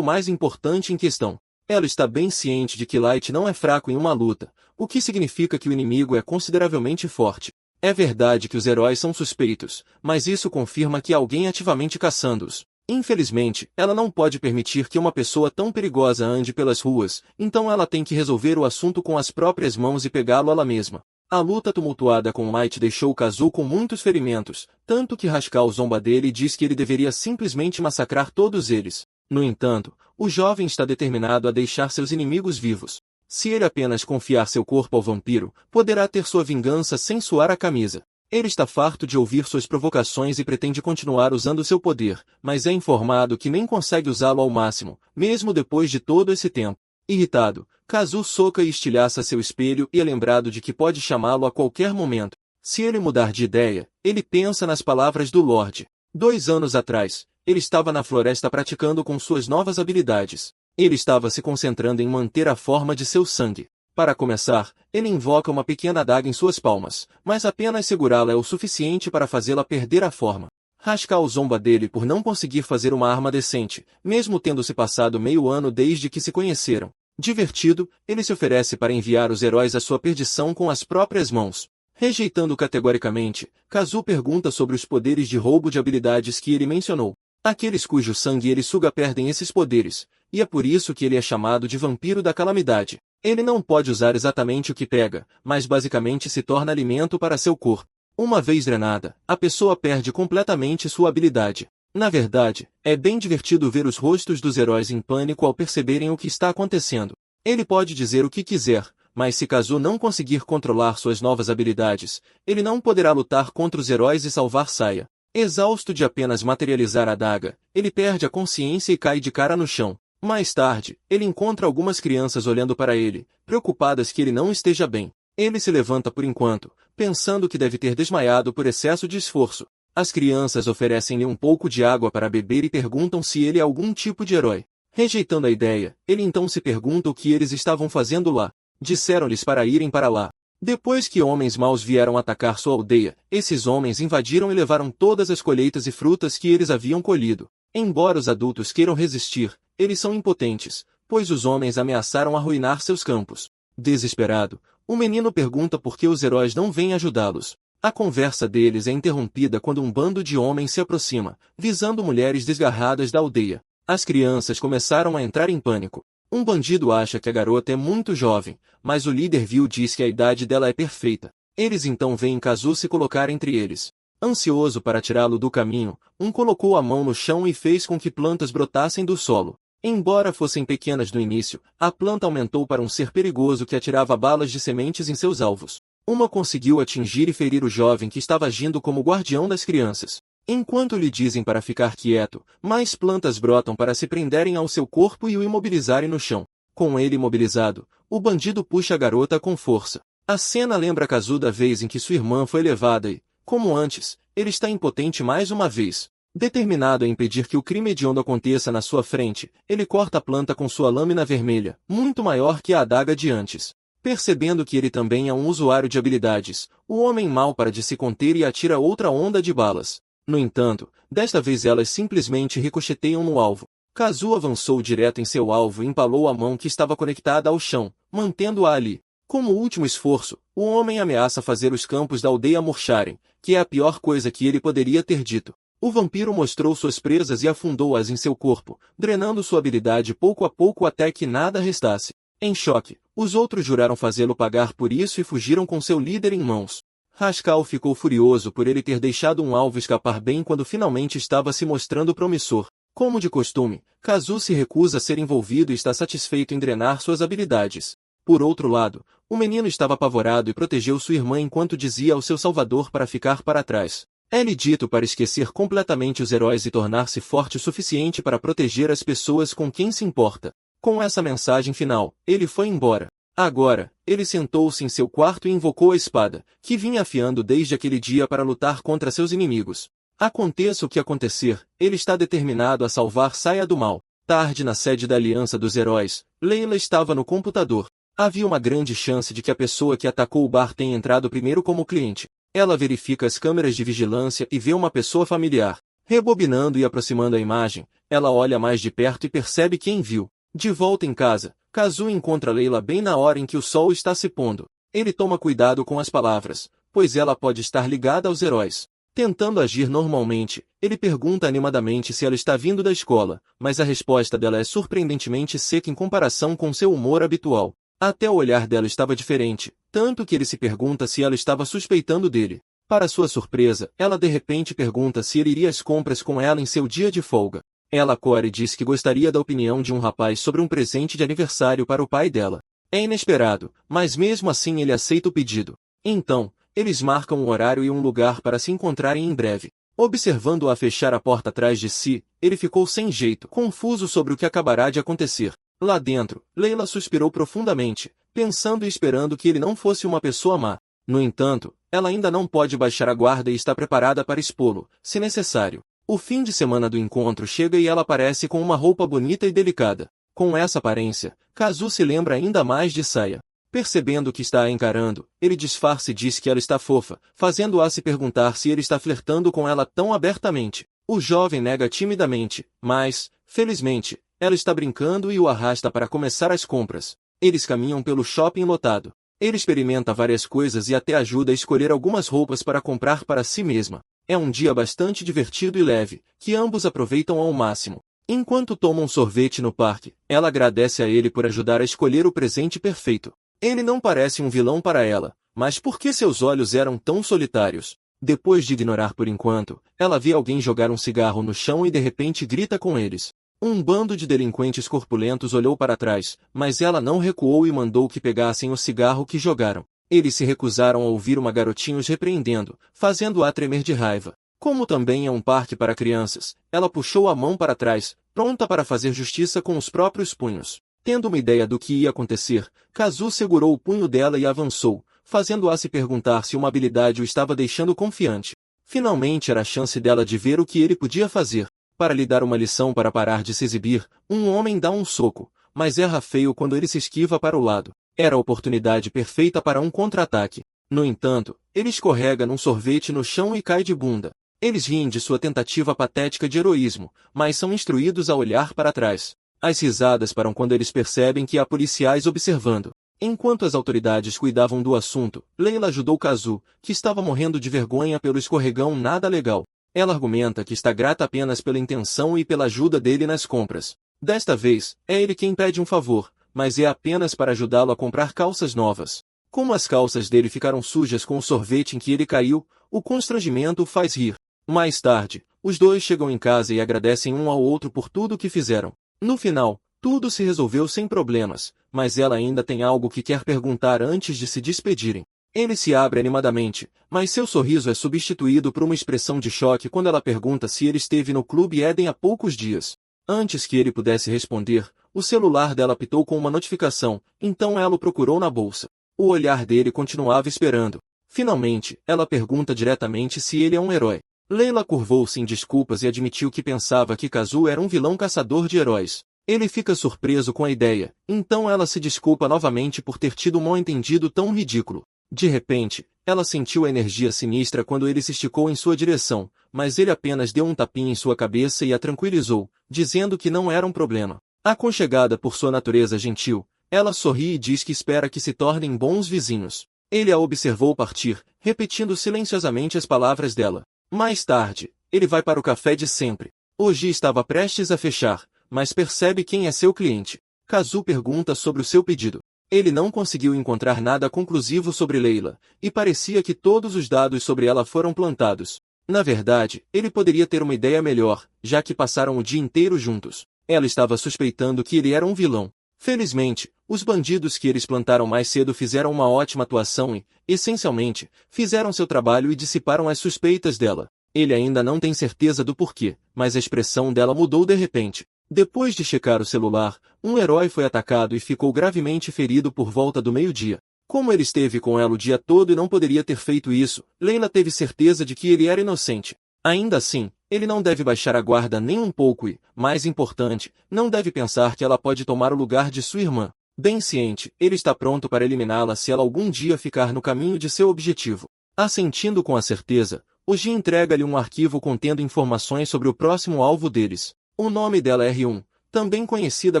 mais importante em questão. Ela está bem ciente de que Light não é fraco em uma luta, o que significa que o inimigo é consideravelmente forte. É verdade que os heróis são suspeitos, mas isso confirma que há alguém ativamente caçando-os. Infelizmente, ela não pode permitir que uma pessoa tão perigosa ande pelas ruas, então ela tem que resolver o assunto com as próprias mãos e pegá-lo ela mesma. A luta tumultuada com Light deixou Kazu com muitos ferimentos, tanto que Haskell zomba dele e diz que ele deveria simplesmente massacrar todos eles. No entanto, o jovem está determinado a deixar seus inimigos vivos. Se ele apenas confiar seu corpo ao vampiro, poderá ter sua vingança sem suar a camisa. Ele está farto de ouvir suas provocações e pretende continuar usando seu poder, mas é informado que nem consegue usá-lo ao máximo, mesmo depois de todo esse tempo. Irritado, Kazu soca e estilhaça seu espelho e é lembrado de que pode chamá-lo a qualquer momento. Se ele mudar de ideia, ele pensa nas palavras do Lorde. 2 anos atrás, ele estava na floresta praticando com suas novas habilidades. Ele estava se concentrando em manter a forma de seu sangue. Para começar, ele invoca uma pequena adaga em suas palmas, mas apenas segurá-la é o suficiente para fazê-la perder a forma. Haskell zomba dele por não conseguir fazer uma arma decente, mesmo tendo se passado meio ano desde que se conheceram. Divertido, ele se oferece para enviar os heróis à sua perdição com as próprias mãos. Rejeitando categoricamente, Kazu pergunta sobre os poderes de roubo de habilidades que ele mencionou. Aqueles cujo sangue ele suga perdem esses poderes, e é por isso que ele é chamado de Vampiro da Calamidade. Ele não pode usar exatamente o que pega, mas basicamente se torna alimento para seu corpo. Uma vez drenada, a pessoa perde completamente sua habilidade. Na verdade, é bem divertido ver os rostos dos heróis em pânico ao perceberem o que está acontecendo. Ele pode dizer o que quiser, mas se Kazu não conseguir controlar suas novas habilidades, ele não poderá lutar contra os heróis e salvar Saya. Exausto de apenas materializar a adaga, ele perde a consciência e cai de cara no chão. Mais tarde, ele encontra algumas crianças olhando para ele, preocupadas que ele não esteja bem. Ele se levanta por enquanto, pensando que deve ter desmaiado por excesso de esforço. As crianças oferecem-lhe um pouco de água para beber e perguntam se ele é algum tipo de herói. Rejeitando a ideia, ele então se pergunta o que eles estavam fazendo lá. Disseram-lhes para irem para lá. Depois que homens maus vieram atacar sua aldeia, esses homens invadiram e levaram todas as colheitas e frutas que eles haviam colhido. Embora os adultos queiram resistir, eles são impotentes, pois os homens ameaçaram arruinar seus campos. Desesperado, o menino pergunta por que os heróis não vêm ajudá-los. A conversa deles é interrompida quando um bando de homens se aproxima, visando mulheres desgarradas da aldeia. As crianças começaram a entrar em pânico. Um bandido acha que a garota é muito jovem, mas o líder viu diz que a idade dela é perfeita. Eles então veem Kazu se colocar entre eles. Ansioso para tirá-lo do caminho, um colocou a mão no chão e fez com que plantas brotassem do solo. Embora fossem pequenas no início, a planta aumentou para um ser perigoso que atirava balas de sementes em seus alvos. Uma conseguiu atingir e ferir o jovem que estava agindo como guardião das crianças. Enquanto lhe dizem para ficar quieto, mais plantas brotam para se prenderem ao seu corpo e o imobilizarem no chão. Com ele imobilizado, o bandido puxa a garota com força. A cena lembra Kazu da vez em que sua irmã foi levada e, como antes, ele está impotente mais uma vez. Determinado a impedir que o crime hediondo aconteça na sua frente, ele corta a planta com sua lâmina vermelha, muito maior que a adaga de antes. Percebendo que ele também é um usuário de habilidades, o homem mau para de se conter e atira outra onda de balas. No entanto, desta vez elas simplesmente ricocheteiam no alvo. Kazu avançou direto em seu alvo e empalou a mão que estava conectada ao chão, mantendo-a ali. Como último esforço, o homem ameaça fazer os campos da aldeia murcharem, que é a pior coisa que ele poderia ter dito. O vampiro mostrou suas presas e afundou-as em seu corpo, drenando sua habilidade pouco a pouco até que nada restasse. Em choque, os outros juraram fazê-lo pagar por isso e fugiram com seu líder em mãos. Haskell ficou furioso por ele ter deixado um alvo escapar bem quando finalmente estava se mostrando promissor. Como de costume, Kazu se recusa a ser envolvido e está satisfeito em drenar suas habilidades. Por outro lado, o menino estava apavorado e protegeu sua irmã enquanto dizia ao seu salvador para ficar para trás. É-lhe dito para esquecer completamente os heróis e tornar-se forte o suficiente para proteger as pessoas com quem se importa. Com essa mensagem final, ele foi embora. Agora, ele sentou-se em seu quarto e invocou a espada, que vinha afiando desde aquele dia para lutar contra seus inimigos. Aconteça o que acontecer, ele está determinado a salvar Saya do mal. Tarde na sede da Aliança dos Heróis, Leila estava no computador. Havia uma grande chance de que a pessoa que atacou o bar tenha entrado primeiro como cliente. Ela verifica as câmeras de vigilância e vê uma pessoa familiar. Rebobinando e aproximando a imagem, ela olha mais de perto e percebe quem viu. De volta em casa, Kazuo encontra Leila bem na hora em que o sol está se pondo. Ele toma cuidado com as palavras, pois ela pode estar ligada aos heróis. Tentando agir normalmente, ele pergunta animadamente se ela está vindo da escola, mas a resposta dela é surpreendentemente seca em comparação com seu humor habitual. Até o olhar dela estava diferente, tanto que ele se pergunta se ela estava suspeitando dele. Para sua surpresa, ela de repente pergunta se ele iria às compras com ela em seu dia de folga. Ela corre e diz que gostaria da opinião de um rapaz sobre um presente de aniversário para o pai dela. É inesperado, mas mesmo assim ele aceita o pedido. Então, eles marcam um horário e um lugar para se encontrarem em breve. Observando-a fechar a porta atrás de si, ele ficou sem jeito, confuso sobre o que acabará de acontecer. Lá dentro, Leila suspirou profundamente, pensando e esperando que ele não fosse uma pessoa má. No entanto, ela ainda não pode baixar a guarda e está preparada para expô-lo, se necessário. O fim de semana do encontro chega e ela aparece com uma roupa bonita e delicada. Com essa aparência, Kazuo se lembra ainda mais de Saya. Percebendo que está a encarando, ele disfarça e diz que ela está fofa, fazendo-a se perguntar se ele está flertando com ela tão abertamente. O jovem nega timidamente, mas, felizmente, ela está brincando e o arrasta para começar as compras. Eles caminham pelo shopping lotado. Ele experimenta várias coisas e até ajuda a escolher algumas roupas para comprar para si mesma. É um dia bastante divertido e leve, que ambos aproveitam ao máximo. Enquanto tomam sorvete no parque, ela agradece a ele por ajudar a escolher o presente perfeito. Ele não parece um vilão para ela, mas por que seus olhos eram tão solitários? Depois de ignorar por enquanto, ela vê alguém jogar um cigarro no chão e de repente grita com eles. Um bando de delinquentes corpulentos olhou para trás, mas ela não recuou e mandou que pegassem o cigarro que jogaram. Eles se recusaram a ouvir uma garotinha os repreendendo, fazendo-a tremer de raiva. Como também é um parque para crianças, ela puxou a mão para trás, pronta para fazer justiça com os próprios punhos. Tendo uma ideia do que ia acontecer, Kazuo segurou o punho dela e avançou, fazendo-a se perguntar se uma habilidade o estava deixando confiante. Finalmente era a chance dela de ver o que ele podia fazer. Para lhe dar uma lição para parar de se exibir, um homem dá um soco, mas erra feio quando ele se esquiva para o lado. Era a oportunidade perfeita para um contra-ataque. No entanto, ele escorrega num sorvete no chão e cai de bunda. Eles riem de sua tentativa patética de heroísmo, mas são instruídos a olhar para trás. As risadas param quando eles percebem que há policiais observando. Enquanto as autoridades cuidavam do assunto, Leila ajudou Kazuo, que estava morrendo de vergonha pelo escorregão nada legal. Ela argumenta que está grata apenas pela intenção e pela ajuda dele nas compras. Desta vez, é ele quem pede um favor, mas é apenas para ajudá-lo a comprar calças novas. Como as calças dele ficaram sujas com o sorvete em que ele caiu, o constrangimento o faz rir. Mais tarde, os dois chegam em casa e agradecem um ao outro por tudo o que fizeram. No final, tudo se resolveu sem problemas, mas ela ainda tem algo que quer perguntar antes de se despedirem. Ele se abre animadamente, mas seu sorriso é substituído por uma expressão de choque quando ela pergunta se ele esteve no Clube Eden há poucos dias. Antes que ele pudesse responder, o celular dela apitou com uma notificação, então ela o procurou na bolsa. O olhar dele continuava esperando. Finalmente, ela pergunta diretamente se ele é um herói. Leila curvou-se em desculpas e admitiu que pensava que Kazuo era um vilão caçador de heróis. Ele fica surpreso com a ideia, então ela se desculpa novamente por ter tido um mal-entendido tão ridículo. De repente, ela sentiu a energia sinistra quando ele se esticou em sua direção, mas ele apenas deu um tapinha em sua cabeça e a tranquilizou, dizendo que não era um problema. Aconchegada por sua natureza gentil, ela sorri e diz que espera que se tornem bons vizinhos. Ele a observou partir, repetindo silenciosamente as palavras dela. Mais tarde, ele vai para o café de sempre. Hoje estava prestes a fechar, mas percebe quem é seu cliente. Kazuo pergunta sobre o seu pedido. Ele não conseguiu encontrar nada conclusivo sobre Leila, e parecia que todos os dados sobre ela foram plantados. Na verdade, ele poderia ter uma ideia melhor, já que passaram o dia inteiro juntos. Ela estava suspeitando que ele era um vilão. Felizmente, os bandidos que eles plantaram mais cedo fizeram uma ótima atuação e, essencialmente, fizeram seu trabalho e dissiparam as suspeitas dela. Ele ainda não tem certeza do porquê, mas a expressão dela mudou de repente. Depois de checar o celular, um herói foi atacado e ficou gravemente ferido por volta do meio-dia. Como ele esteve com ela o dia todo e não poderia ter feito isso, Leila teve certeza de que ele era inocente. Ainda assim, ele não deve baixar a guarda nem um pouco e, mais importante, não deve pensar que ela pode tomar o lugar de sua irmã. Bem ciente, ele está pronto para eliminá-la se ela algum dia ficar no caminho de seu objetivo. Assentindo com a certeza, o Jin entrega-lhe um arquivo contendo informações sobre o próximo alvo deles. O nome dela é R1, também conhecida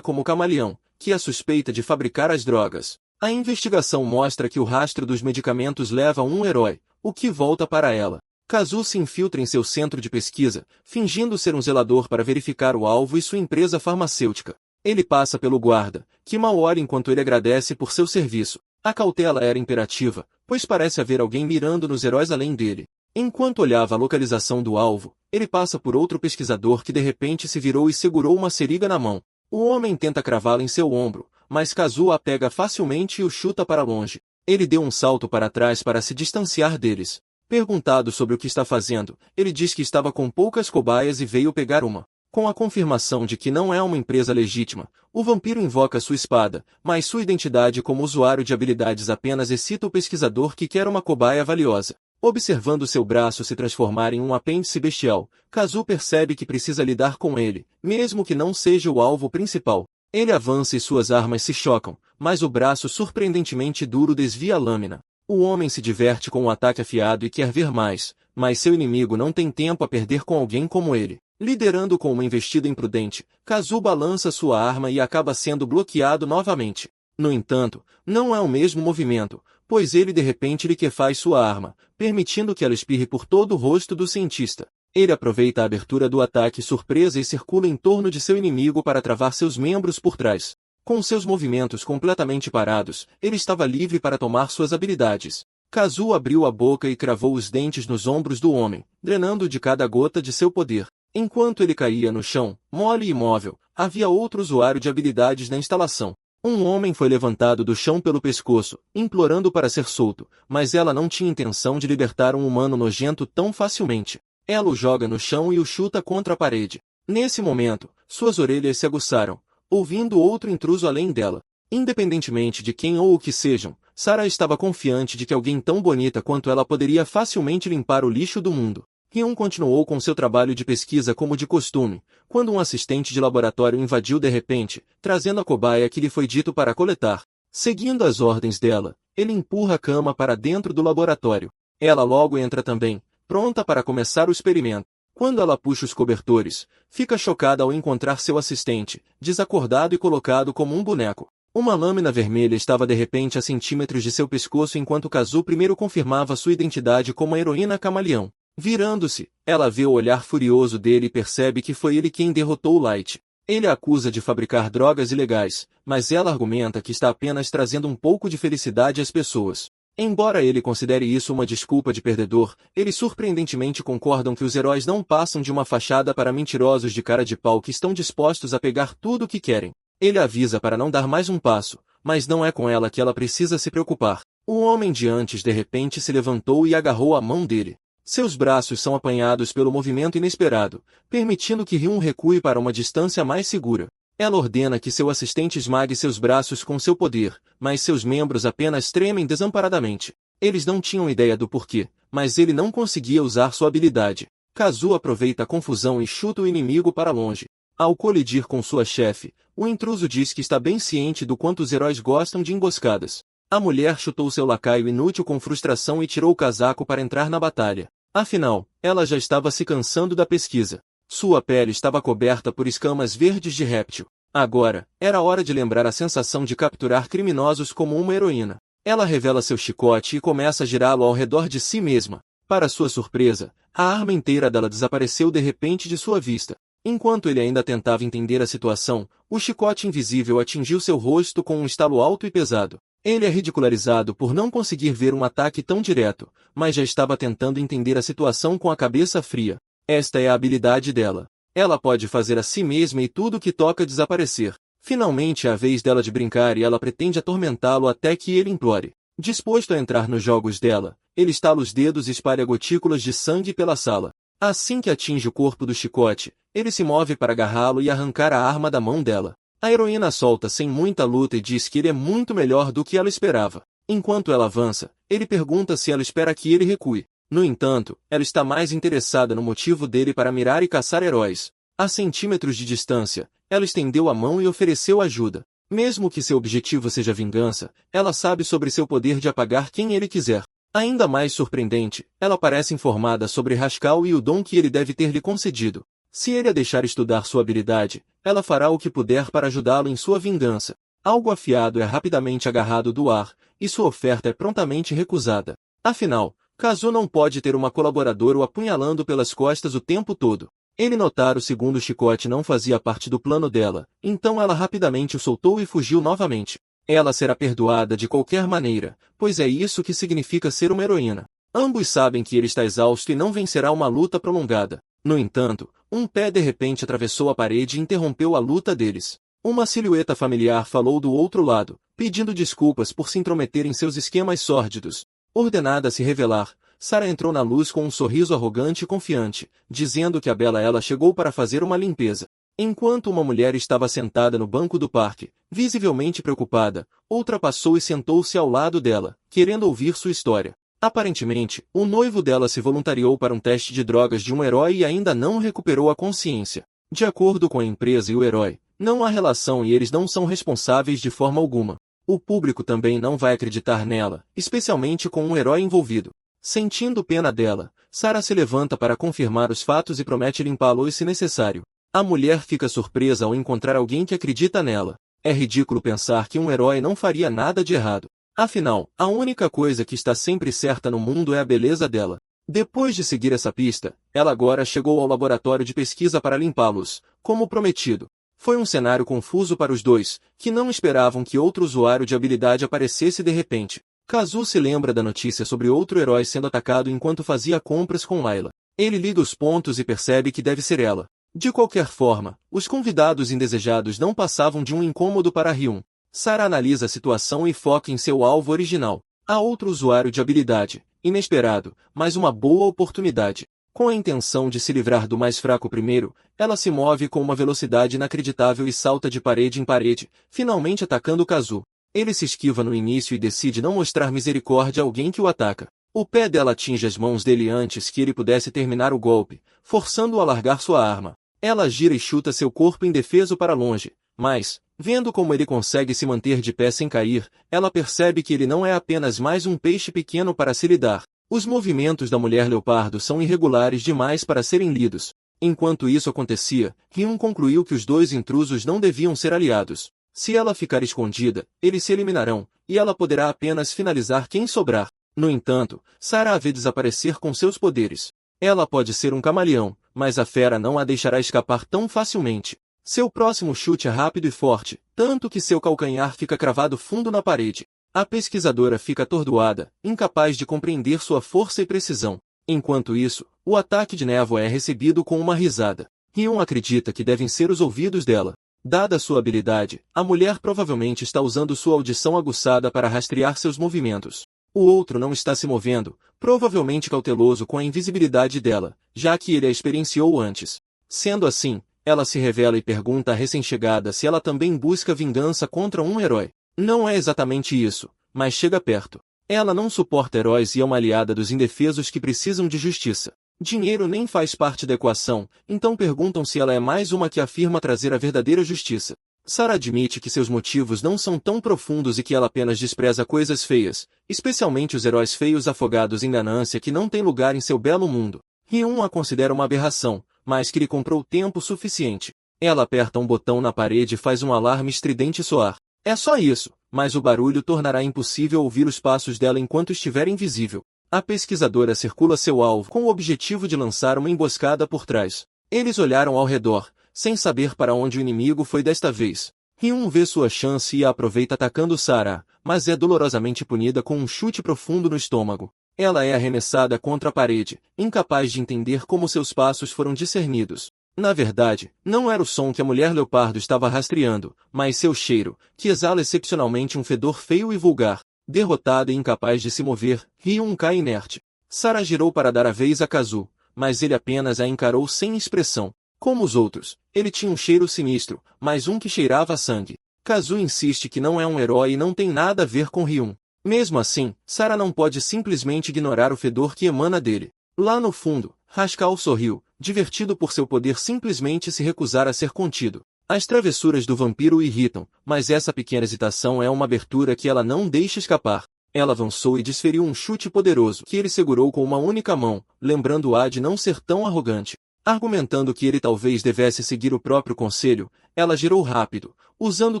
como Camaleão, que é suspeita de fabricar as drogas. A investigação mostra que o rastro dos medicamentos leva a um herói, o que volta para ela. Kazu se infiltra em seu centro de pesquisa, fingindo ser um zelador para verificar o alvo e sua empresa farmacêutica. Ele passa pelo guarda, que mal olha enquanto ele agradece por seu serviço. A cautela era imperativa, pois parece haver alguém mirando nos heróis além dele. Enquanto olhava a localização do alvo, ele passa por outro pesquisador que de repente se virou e segurou uma seringa na mão. O homem tenta cravá-la em seu ombro, mas Kazu a pega facilmente e o chuta para longe. Ele deu um salto para trás para se distanciar deles. Perguntado sobre o que está fazendo, ele diz que estava com poucas cobaias e veio pegar uma. Com a confirmação de que não é uma empresa legítima, o vampiro invoca sua espada, mas sua identidade como usuário de habilidades apenas excita o pesquisador que quer uma cobaia valiosa. Observando seu braço se transformar em um apêndice bestial, Kazu percebe que precisa lidar com ele, mesmo que não seja o alvo principal. Ele avança e suas armas se chocam, mas o braço surpreendentemente duro desvia a lâmina. O homem se diverte com o ataque afiado e quer ver mais, mas seu inimigo não tem tempo a perder com alguém como ele. Liderando com uma investida imprudente, Kazu balança sua arma e acaba sendo bloqueado novamente. No entanto, não é o mesmo movimento, pois ele de repente liquefaz sua arma, permitindo que ela espirre por todo o rosto do cientista. Ele aproveita a abertura do ataque surpresa e circula em torno de seu inimigo para travar seus membros por trás. Com seus movimentos completamente parados, ele estava livre para tomar suas habilidades. Kazu abriu a boca e cravou os dentes nos ombros do homem, drenando de cada gota de seu poder. Enquanto ele caía no chão, mole e imóvel, havia outro usuário de habilidades na instalação. Um homem foi levantado do chão pelo pescoço, implorando para ser solto, mas ela não tinha intenção de libertar um humano nojento tão facilmente. Ela o joga no chão e o chuta contra a parede. Nesse momento, suas orelhas se aguçaram, ouvindo outro intruso além dela. Independentemente de quem ou o que sejam, Sarah estava confiante de que alguém tão bonita quanto ela poderia facilmente limpar o lixo do mundo. Hyun continuou com seu trabalho de pesquisa como de costume, quando um assistente de laboratório invadiu de repente, trazendo a cobaia que lhe foi dito para coletar. Seguindo as ordens dela, ele empurra a cama para dentro do laboratório. Ela logo entra também, pronta para começar o experimento. Quando ela puxa os cobertores, fica chocada ao encontrar seu assistente, desacordado e colocado como um boneco. Uma lâmina vermelha estava de repente a centímetros de seu pescoço enquanto Kazu primeiro confirmava sua identidade como a heroína Camaleão. Virando-se, ela vê o olhar furioso dele e percebe que foi ele quem derrotou Light. Ele a acusa de fabricar drogas ilegais, mas ela argumenta que está apenas trazendo um pouco de felicidade às pessoas. Embora ele considere isso uma desculpa de perdedor, eles surpreendentemente concordam que os heróis não passam de uma fachada para mentirosos de cara de pau que estão dispostos a pegar tudo o que querem. Ele avisa para não dar mais um passo, mas não é com ela que ela precisa se preocupar. O homem de antes de repente se levantou e agarrou a mão dele. Seus braços são apanhados pelo movimento inesperado, permitindo que Hyun recue para uma distância mais segura. Ela ordena que seu assistente esmague seus braços com seu poder, mas seus membros apenas tremem desamparadamente. Eles não tinham ideia do porquê, mas ele não conseguia usar sua habilidade. Kazu aproveita a confusão e chuta o inimigo para longe. Ao colidir com sua chefe, o intruso diz que está bem ciente do quanto os heróis gostam de emboscadas. A mulher chutou seu lacaio inútil com frustração e tirou o casaco para entrar na batalha. Afinal, ela já estava se cansando da pesquisa. Sua pele estava coberta por escamas verdes de réptil. Agora, era hora de lembrar a sensação de capturar criminosos como uma heroína. Ela revela seu chicote e começa a girá-lo ao redor de si mesma. Para sua surpresa, a arma inteira dela desapareceu de repente de sua vista. Enquanto ele ainda tentava entender a situação, o chicote invisível atingiu seu rosto com um estalo alto e pesado. Ele é ridicularizado por não conseguir ver um ataque tão direto, mas já estava tentando entender a situação com a cabeça fria. Esta é a habilidade dela. Ela pode fazer a si mesma e tudo que toca desaparecer. Finalmente é a vez dela de brincar e ela pretende atormentá-lo até que ele implore. Disposto a entrar nos jogos dela, ele estala os dedos e espalha gotículas de sangue pela sala. Assim que atinge o corpo do chicote, ele se move para agarrá-lo e arrancar a arma da mão dela. A heroína solta sem muita luta e diz que ele é muito melhor do que ela esperava. Enquanto ela avança, ele pergunta se ela espera que ele recue. No entanto, ela está mais interessada no motivo dele para mirar e caçar heróis. A centímetros de distância, ela estendeu a mão e ofereceu ajuda. Mesmo que seu objetivo seja vingança, ela sabe sobre seu poder de apagar quem ele quiser. Ainda mais surpreendente, ela parece informada sobre Rascal e o dom que ele deve ter lhe concedido. Se ele a deixar estudar sua habilidade, ela fará o que puder para ajudá-lo em sua vingança. Algo afiado é rapidamente agarrado do ar, e sua oferta é prontamente recusada. Afinal, Kazu não pode ter uma colaboradora o apunhalando pelas costas o tempo todo. Ele notara o segundo chicote não fazia parte do plano dela, então ela rapidamente o soltou e fugiu novamente. Ela será perdoada de qualquer maneira, pois é isso que significa ser uma heroína. Ambos sabem que ele está exausto e não vencerá uma luta prolongada. No entanto, um pé de repente atravessou a parede e interrompeu a luta deles. Uma silhueta familiar falou do outro lado, pedindo desculpas por se intrometer em seus esquemas sórdidos. Ordenada a se revelar, Sarah entrou na luz com um sorriso arrogante e confiante, dizendo que a bela ela chegou para fazer uma limpeza. Enquanto uma mulher estava sentada no banco do parque, visivelmente preocupada, outra passou e sentou-se ao lado dela, querendo ouvir sua história. Aparentemente, o noivo dela se voluntariou para um teste de drogas de um herói e ainda não recuperou a consciência. De acordo com a empresa e o herói, não há relação e eles não são responsáveis de forma alguma. O público também não vai acreditar nela, especialmente com um herói envolvido. Sentindo pena dela, Sarah se levanta para confirmar os fatos e promete limpá-los se necessário. A mulher fica surpresa ao encontrar alguém que acredita nela. É ridículo pensar que um herói não faria nada de errado. Afinal, a única coisa que está sempre certa no mundo é a beleza dela. Depois de seguir essa pista, ela agora chegou ao laboratório de pesquisa para limpá-los, como prometido. Foi um cenário confuso para os dois, que não esperavam que outro usuário de habilidade aparecesse de repente. Kazu se lembra da notícia sobre outro herói sendo atacado enquanto fazia compras com Layla. Ele liga os pontos e percebe que deve ser ela. De qualquer forma, os convidados indesejados não passavam de um incômodo para Ryun. Sarah analisa a situação e foca em seu alvo original. Há outro usuário de habilidade, inesperado, mas uma boa oportunidade. Com a intenção de se livrar do mais fraco primeiro, ela se move com uma velocidade inacreditável e salta de parede em parede, finalmente atacando Kazu. Ele se esquiva no início e decide não mostrar misericórdia a alguém que o ataca. O pé dela atinge as mãos dele antes que ele pudesse terminar o golpe, forçando-o a largar sua arma. Ela gira e chuta seu corpo indefeso para longe, mas, vendo como ele consegue se manter de pé sem cair, ela percebe que ele não é apenas mais um peixe pequeno para se lidar. Os movimentos da mulher leopardo são irregulares demais para serem lidos. Enquanto isso acontecia, Ryun concluiu que os dois intrusos não deviam ser aliados. Se ela ficar escondida, eles se eliminarão, e ela poderá apenas finalizar quem sobrar. No entanto, Sarah a vê desaparecer com seus poderes. Ela pode ser um camaleão, mas a fera não a deixará escapar tão facilmente. Seu próximo chute é rápido e forte, tanto que seu calcanhar fica cravado fundo na parede. A pesquisadora fica atordoada, incapaz de compreender sua força e precisão. Enquanto isso, o ataque de névoa é recebido com uma risada. Ryun acredita que devem ser os ouvidos dela. Dada sua habilidade, a mulher provavelmente está usando sua audição aguçada para rastrear seus movimentos. O outro não está se movendo, provavelmente cauteloso com a invisibilidade dela, já que ele a experienciou antes. Sendo assim, ela se revela e pergunta à recém-chegada se ela também busca vingança contra um herói. Não é exatamente isso, mas chega perto. Ela não suporta heróis e é uma aliada dos indefesos que precisam de justiça. Dinheiro nem faz parte da equação, então perguntam se ela é mais uma que afirma trazer a verdadeira justiça. Sarah admite que seus motivos não são tão profundos e que ela apenas despreza coisas feias, especialmente os heróis feios afogados em ganância que não têm lugar em seu belo mundo. Ryun a considera uma aberração, mas que lhe comprou tempo suficiente. Ela aperta um botão na parede e faz um alarme estridente soar. É só isso, mas o barulho tornará impossível ouvir os passos dela enquanto estiver invisível. A pesquisadora circula seu alvo com o objetivo de lançar uma emboscada por trás. Eles olharam ao redor, sem saber para onde o inimigo foi desta vez. Ryun vê sua chance e a aproveita atacando Sarah, mas é dolorosamente punida com um chute profundo no estômago. Ela é arremessada contra a parede, incapaz de entender como seus passos foram discernidos. Na verdade, não era o som que a mulher leopardo estava rastreando, mas seu cheiro, que exala excepcionalmente um fedor feio e vulgar. Derrotada e incapaz de se mover, Ryun cai inerte. Sarah girou para dar a vez a Kazu, mas ele apenas a encarou sem expressão. Como os outros, ele tinha um cheiro sinistro, mas um que cheirava a sangue. Kazu insiste que não é um herói e não tem nada a ver com Ryun. Mesmo assim, Sarah não pode simplesmente ignorar o fedor que emana dele. Lá no fundo, Haskell sorriu, divertido por seu poder simplesmente se recusar a ser contido. As travessuras do vampiro o irritam, mas essa pequena hesitação é uma abertura que ela não deixa escapar. Ela avançou e desferiu um chute poderoso que ele segurou com uma única mão, lembrando-a de não ser tão arrogante. Argumentando que ele talvez devesse seguir o próprio conselho, ela girou rápido, usando o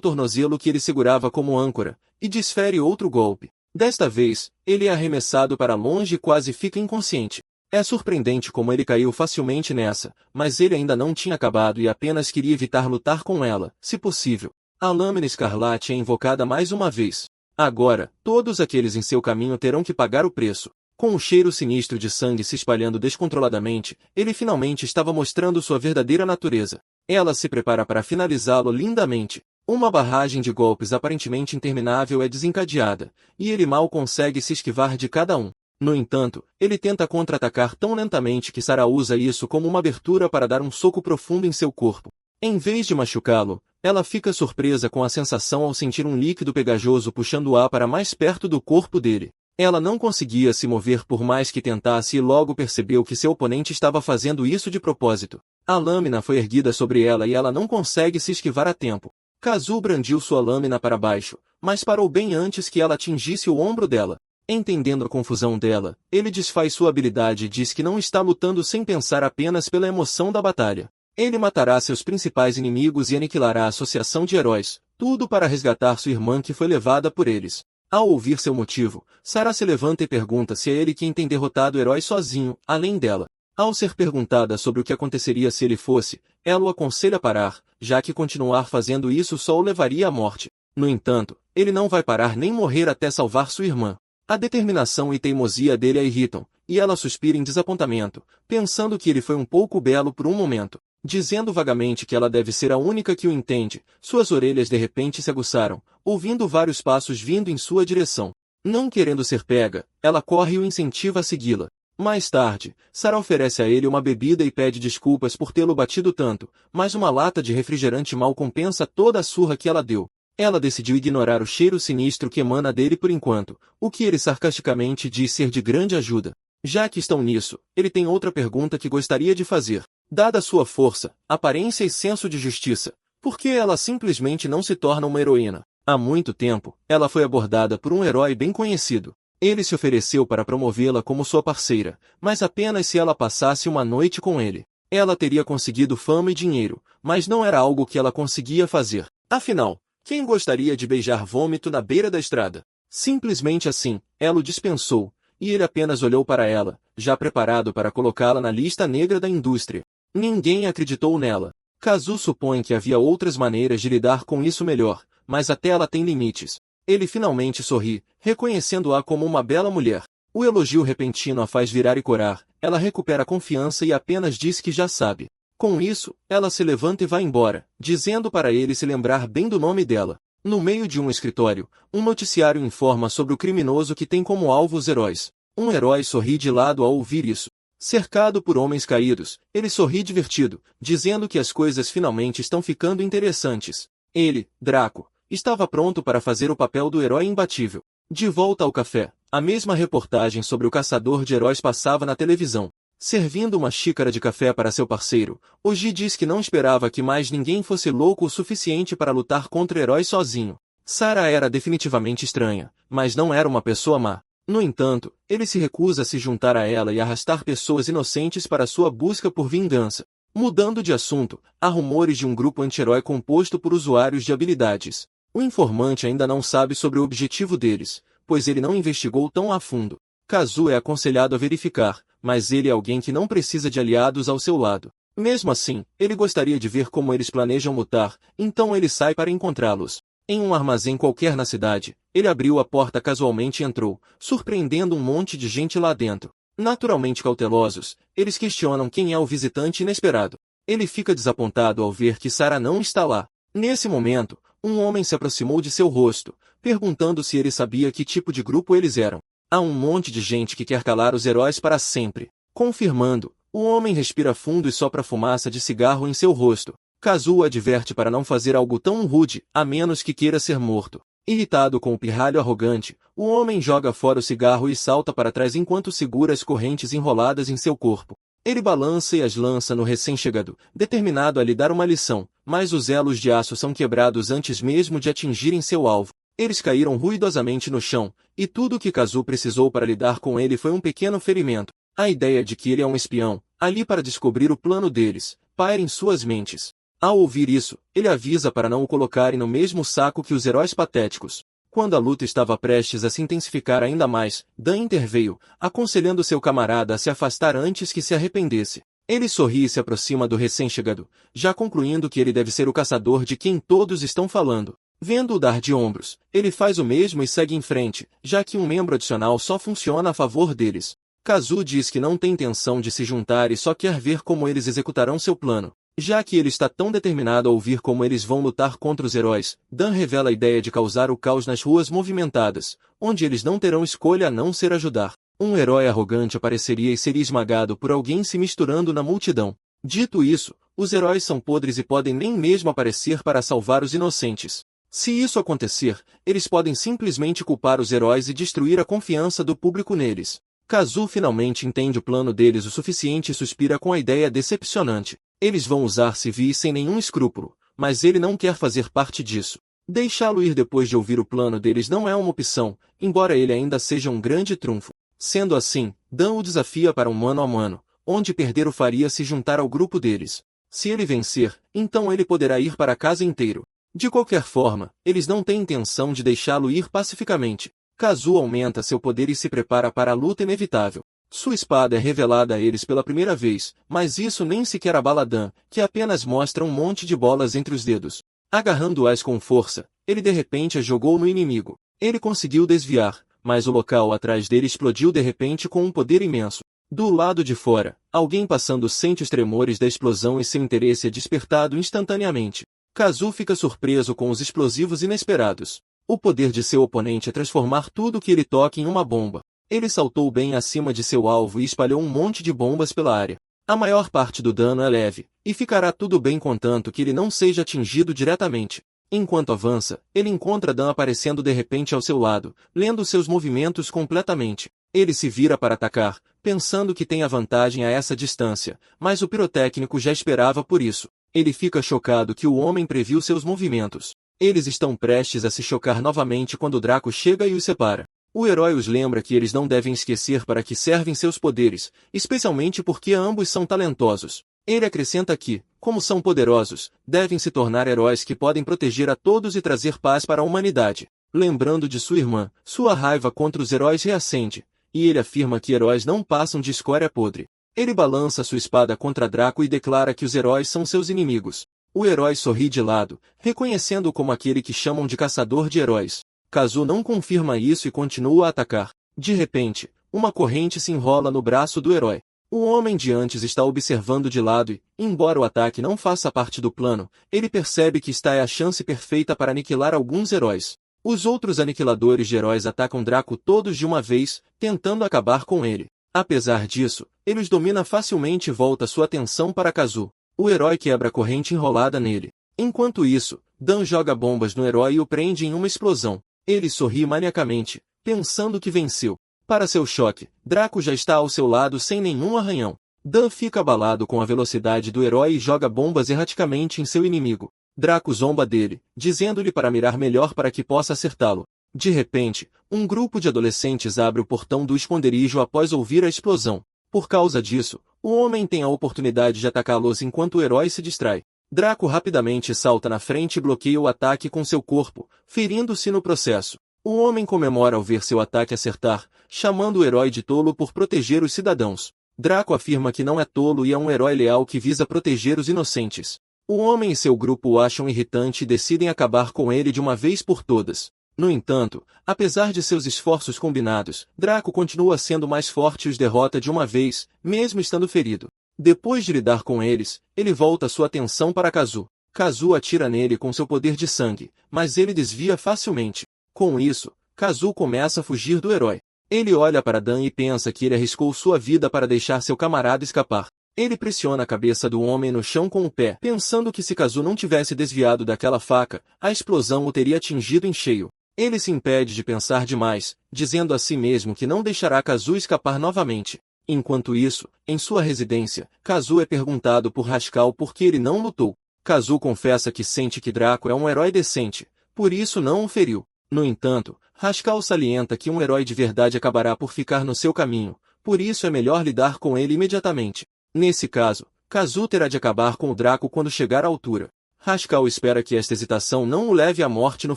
tornozelo que ele segurava como âncora, e desfere outro golpe. Desta vez, ele é arremessado para longe e quase fica inconsciente. É surpreendente como ele caiu facilmente nessa, mas ele ainda não tinha acabado e apenas queria evitar lutar com ela, se possível. A lâmina escarlate é invocada mais uma vez. Agora, todos aqueles em seu caminho terão que pagar o preço. Com o cheiro sinistro de sangue se espalhando descontroladamente, ele finalmente estava mostrando sua verdadeira natureza. Ela se prepara para finalizá-lo lindamente. Uma barragem de golpes aparentemente interminável é desencadeada, e ele mal consegue se esquivar de cada um. No entanto, ele tenta contra-atacar tão lentamente que Sarah usa isso como uma abertura para dar um soco profundo em seu corpo. Em vez de machucá-lo, ela fica surpresa com a sensação ao sentir um líquido pegajoso puxando o ar para mais perto do corpo dele. Ela não conseguia se mover por mais que tentasse e logo percebeu que seu oponente estava fazendo isso de propósito. A lâmina foi erguida sobre ela e ela não consegue se esquivar a tempo. Kazuo brandiu sua lâmina para baixo, mas parou bem antes que ela atingisse o ombro dela. Entendendo a confusão dela, ele desfaz sua habilidade e diz que não está lutando sem pensar apenas pela emoção da batalha. Ele matará seus principais inimigos e aniquilará a associação de heróis, tudo para resgatar sua irmã que foi levada por eles. Ao ouvir seu motivo, Sarah se levanta e pergunta se é ele quem tem derrotado o herói sozinho, além dela. Ao ser perguntada sobre o que aconteceria se ele fosse, ela o aconselha a parar, já que continuar fazendo isso só o levaria à morte. No entanto, ele não vai parar nem morrer até salvar sua irmã. A determinação e teimosia dele a irritam, e ela suspira em desapontamento, pensando que ele foi um pouco belo por um momento. Dizendo vagamente que ela deve ser a única que o entende, suas orelhas de repente se aguçaram, ouvindo vários passos vindo em sua direção. Não querendo ser pega, ela corre e o incentiva a segui-la. Mais tarde, Sarah oferece a ele uma bebida e pede desculpas por tê-lo batido tanto, mas uma lata de refrigerante mal compensa toda a surra que ela deu. Ela decidiu ignorar o cheiro sinistro que emana dele por enquanto, o que ele sarcasticamente diz ser de grande ajuda. Já que estão nisso, ele tem outra pergunta que gostaria de fazer. Dada sua força, aparência e senso de justiça, por que ela simplesmente não se torna uma heroína? Há muito tempo, ela foi abordada por um herói bem conhecido. Ele se ofereceu para promovê-la como sua parceira, mas apenas se ela passasse uma noite com ele. Ela teria conseguido fama e dinheiro, mas não era algo que ela conseguia fazer. Afinal, quem gostaria de beijar vômito na beira da estrada? Simplesmente assim, ela o dispensou, e ele apenas olhou para ela, já preparado para colocá-la na lista negra da indústria. Ninguém acreditou nela. Kazuo supõe que havia outras maneiras de lidar com isso melhor, mas até ela tem limites. Ele finalmente sorri, reconhecendo-a como uma bela mulher. O elogio repentino a faz virar e corar, ela recupera a confiança e apenas diz que já sabe. Com isso, ela se levanta e vai embora, dizendo para ele se lembrar bem do nome dela. No meio de um escritório, um noticiário informa sobre o criminoso que tem como alvo os heróis. Um herói sorri de lado ao ouvir isso. Cercado por homens caídos, ele sorri divertido, dizendo que as coisas finalmente estão ficando interessantes. Ele, Draco, estava pronto para fazer o papel do herói imbatível. De volta ao café, a mesma reportagem sobre o caçador de heróis passava na televisão. Servindo uma xícara de café para seu parceiro, Oji diz que não esperava que mais ninguém fosse louco o suficiente para lutar contra heróis sozinho. Sarah era definitivamente estranha, mas não era uma pessoa má. No entanto, ele se recusa a se juntar a ela e arrastar pessoas inocentes para sua busca por vingança. Mudando de assunto, há rumores de um grupo anti-herói composto por usuários de habilidades. O informante ainda não sabe sobre o objetivo deles, pois ele não investigou tão a fundo. Kazuo é aconselhado a verificar, mas ele é alguém que não precisa de aliados ao seu lado. Mesmo assim, ele gostaria de ver como eles planejam lutar, então ele sai para encontrá-los. Em um armazém qualquer na cidade, ele abriu a porta casualmente e entrou, surpreendendo um monte de gente lá dentro. Naturalmente cautelosos, eles questionam quem é o visitante inesperado. Ele fica desapontado ao ver que Sarah não está lá. Nesse momento, um homem se aproximou de seu rosto, perguntando se ele sabia que tipo de grupo eles eram. Há um monte de gente que quer calar os heróis para sempre. Confirmando, o homem respira fundo e sopra fumaça de cigarro em seu rosto. Kazuo adverte para não fazer algo tão rude, a menos que queira ser morto. Irritado com o pirralho arrogante, o homem joga fora o cigarro e salta para trás enquanto segura as correntes enroladas em seu corpo. Ele balança e as lança no recém-chegado, determinado a lhe dar uma lição, mas os elos de aço são quebrados antes mesmo de atingirem seu alvo. Eles caíram ruidosamente no chão, e tudo o que Kazu precisou para lidar com ele foi um pequeno ferimento. A ideia de que ele é um espião, ali para descobrir o plano deles, paira em suas mentes. Ao ouvir isso, ele avisa para não o colocarem no mesmo saco que os heróis patéticos. Quando a luta estava prestes a se intensificar ainda mais, Dan interveio, aconselhando seu camarada a se afastar antes que se arrependesse. Ele sorri e se aproxima do recém-chegado, já concluindo que ele deve ser o caçador de quem todos estão falando. Vendo-o dar de ombros, ele faz o mesmo e segue em frente, já que um membro adicional só funciona a favor deles. Kazu diz que não tem intenção de se juntar e só quer ver como eles executarão seu plano. Já que ele está tão determinado a ouvir como eles vão lutar contra os heróis, Dan revela a ideia de causar o caos nas ruas movimentadas, onde eles não terão escolha a não ser ajudar. Um herói arrogante apareceria e seria esmagado por alguém se misturando na multidão. Dito isso, os heróis são podres e podem nem mesmo aparecer para salvar os inocentes. Se isso acontecer, eles podem simplesmente culpar os heróis e destruir a confiança do público neles. Kazu finalmente entende o plano deles o suficiente e suspira com a ideia decepcionante. Eles vão usar civis sem nenhum escrúpulo, mas ele não quer fazer parte disso. Deixá-lo ir depois de ouvir o plano deles não é uma opção, embora ele ainda seja um grande trunfo. Sendo assim, Dan o desafia para um mano a mano, onde perder o faria se juntar ao grupo deles. Se ele vencer, então ele poderá ir para casa inteiro. De qualquer forma, eles não têm intenção de deixá-lo ir pacificamente. Kazu aumenta seu poder e se prepara para a luta inevitável. Sua espada é revelada a eles pela primeira vez, mas isso nem sequer abala Dan, que apenas mostra um monte de bolas entre os dedos. Agarrando-as com força, ele de repente as jogou no inimigo. Ele conseguiu desviar, mas o local atrás dele explodiu de repente com um poder imenso. Do lado de fora, alguém passando sente os tremores da explosão e seu interesse é despertado instantaneamente. Kazu fica surpreso com os explosivos inesperados. O poder de seu oponente é transformar tudo que ele toca em uma bomba. Ele saltou bem acima de seu alvo e espalhou um monte de bombas pela área. A maior parte do dano é leve, e ficará tudo bem contanto que ele não seja atingido diretamente. Enquanto avança, ele encontra Dan aparecendo de repente ao seu lado, lendo seus movimentos completamente. Ele se vira para atacar, pensando que tem a vantagem a essa distância, mas o pirotécnico já esperava por isso. Ele fica chocado que o homem previu seus movimentos. Eles estão prestes a se chocar novamente quando Draco chega e os separa. O herói os lembra que eles não devem esquecer para que servem seus poderes, especialmente porque ambos são talentosos. Ele acrescenta que, como são poderosos, devem se tornar heróis que podem proteger a todos e trazer paz para a humanidade. Lembrando de sua irmã, sua raiva contra os heróis reacende, e ele afirma que heróis não passam de escória podre. Ele balança sua espada contra Draco e declara que os heróis são seus inimigos. O herói sorri de lado, reconhecendo-o como aquele que chamam de caçador de heróis. Kazu não confirma isso e continua a atacar. De repente, uma corrente se enrola no braço do herói. O homem de antes está observando de lado e, embora o ataque não faça parte do plano, ele percebe que esta é a chance perfeita para aniquilar alguns heróis. Os outros aniquiladores de heróis atacam Draco todos de uma vez, tentando acabar com ele. Apesar disso, ele os domina facilmente e volta sua atenção para Kazu. O herói quebra a corrente enrolada nele. Enquanto isso, Dan joga bombas no herói e o prende em uma explosão. Ele sorri maniacamente, pensando que venceu. Para seu choque, Draco já está ao seu lado sem nenhum arranhão. Dan fica abalado com a velocidade do herói e joga bombas erraticamente em seu inimigo. Draco zomba dele, dizendo-lhe para mirar melhor para que possa acertá-lo. De repente, um grupo de adolescentes abre o portão do esconderijo após ouvir a explosão. Por causa disso, o homem tem a oportunidade de atacá-los enquanto o herói se distrai. Draco rapidamente salta na frente e bloqueia o ataque com seu corpo, ferindo-se no processo. O homem comemora ao ver seu ataque acertar, chamando o herói de tolo por proteger os cidadãos. Draco afirma que não é tolo e é um herói leal que visa proteger os inocentes. O homem e seu grupo o acham irritante e decidem acabar com ele de uma vez por todas. No entanto, apesar de seus esforços combinados, Draco continua sendo mais forte e os derrota de uma vez, mesmo estando ferido. Depois de lidar com eles, ele volta sua atenção para Kazu. Kazu atira nele com seu poder de sangue, mas ele desvia facilmente. Com isso, Kazu começa a fugir do herói. Ele olha para Dan e pensa que ele arriscou sua vida para deixar seu camarada escapar. Ele pressiona a cabeça do homem no chão com o pé, pensando que se Kazu não tivesse desviado daquela faca, a explosão o teria atingido em cheio. Ele se impede de pensar demais, dizendo a si mesmo que não deixará Kazu escapar novamente. Enquanto isso, em sua residência, Kazu é perguntado por Haskell por que ele não lutou. Kazu confessa que sente que Draco é um herói decente, por isso não o feriu. No entanto, Haskell salienta que um herói de verdade acabará por ficar no seu caminho, por isso é melhor lidar com ele imediatamente. Nesse caso, Kazu terá de acabar com o Draco quando chegar à altura. Haskell espera que esta hesitação não o leve à morte no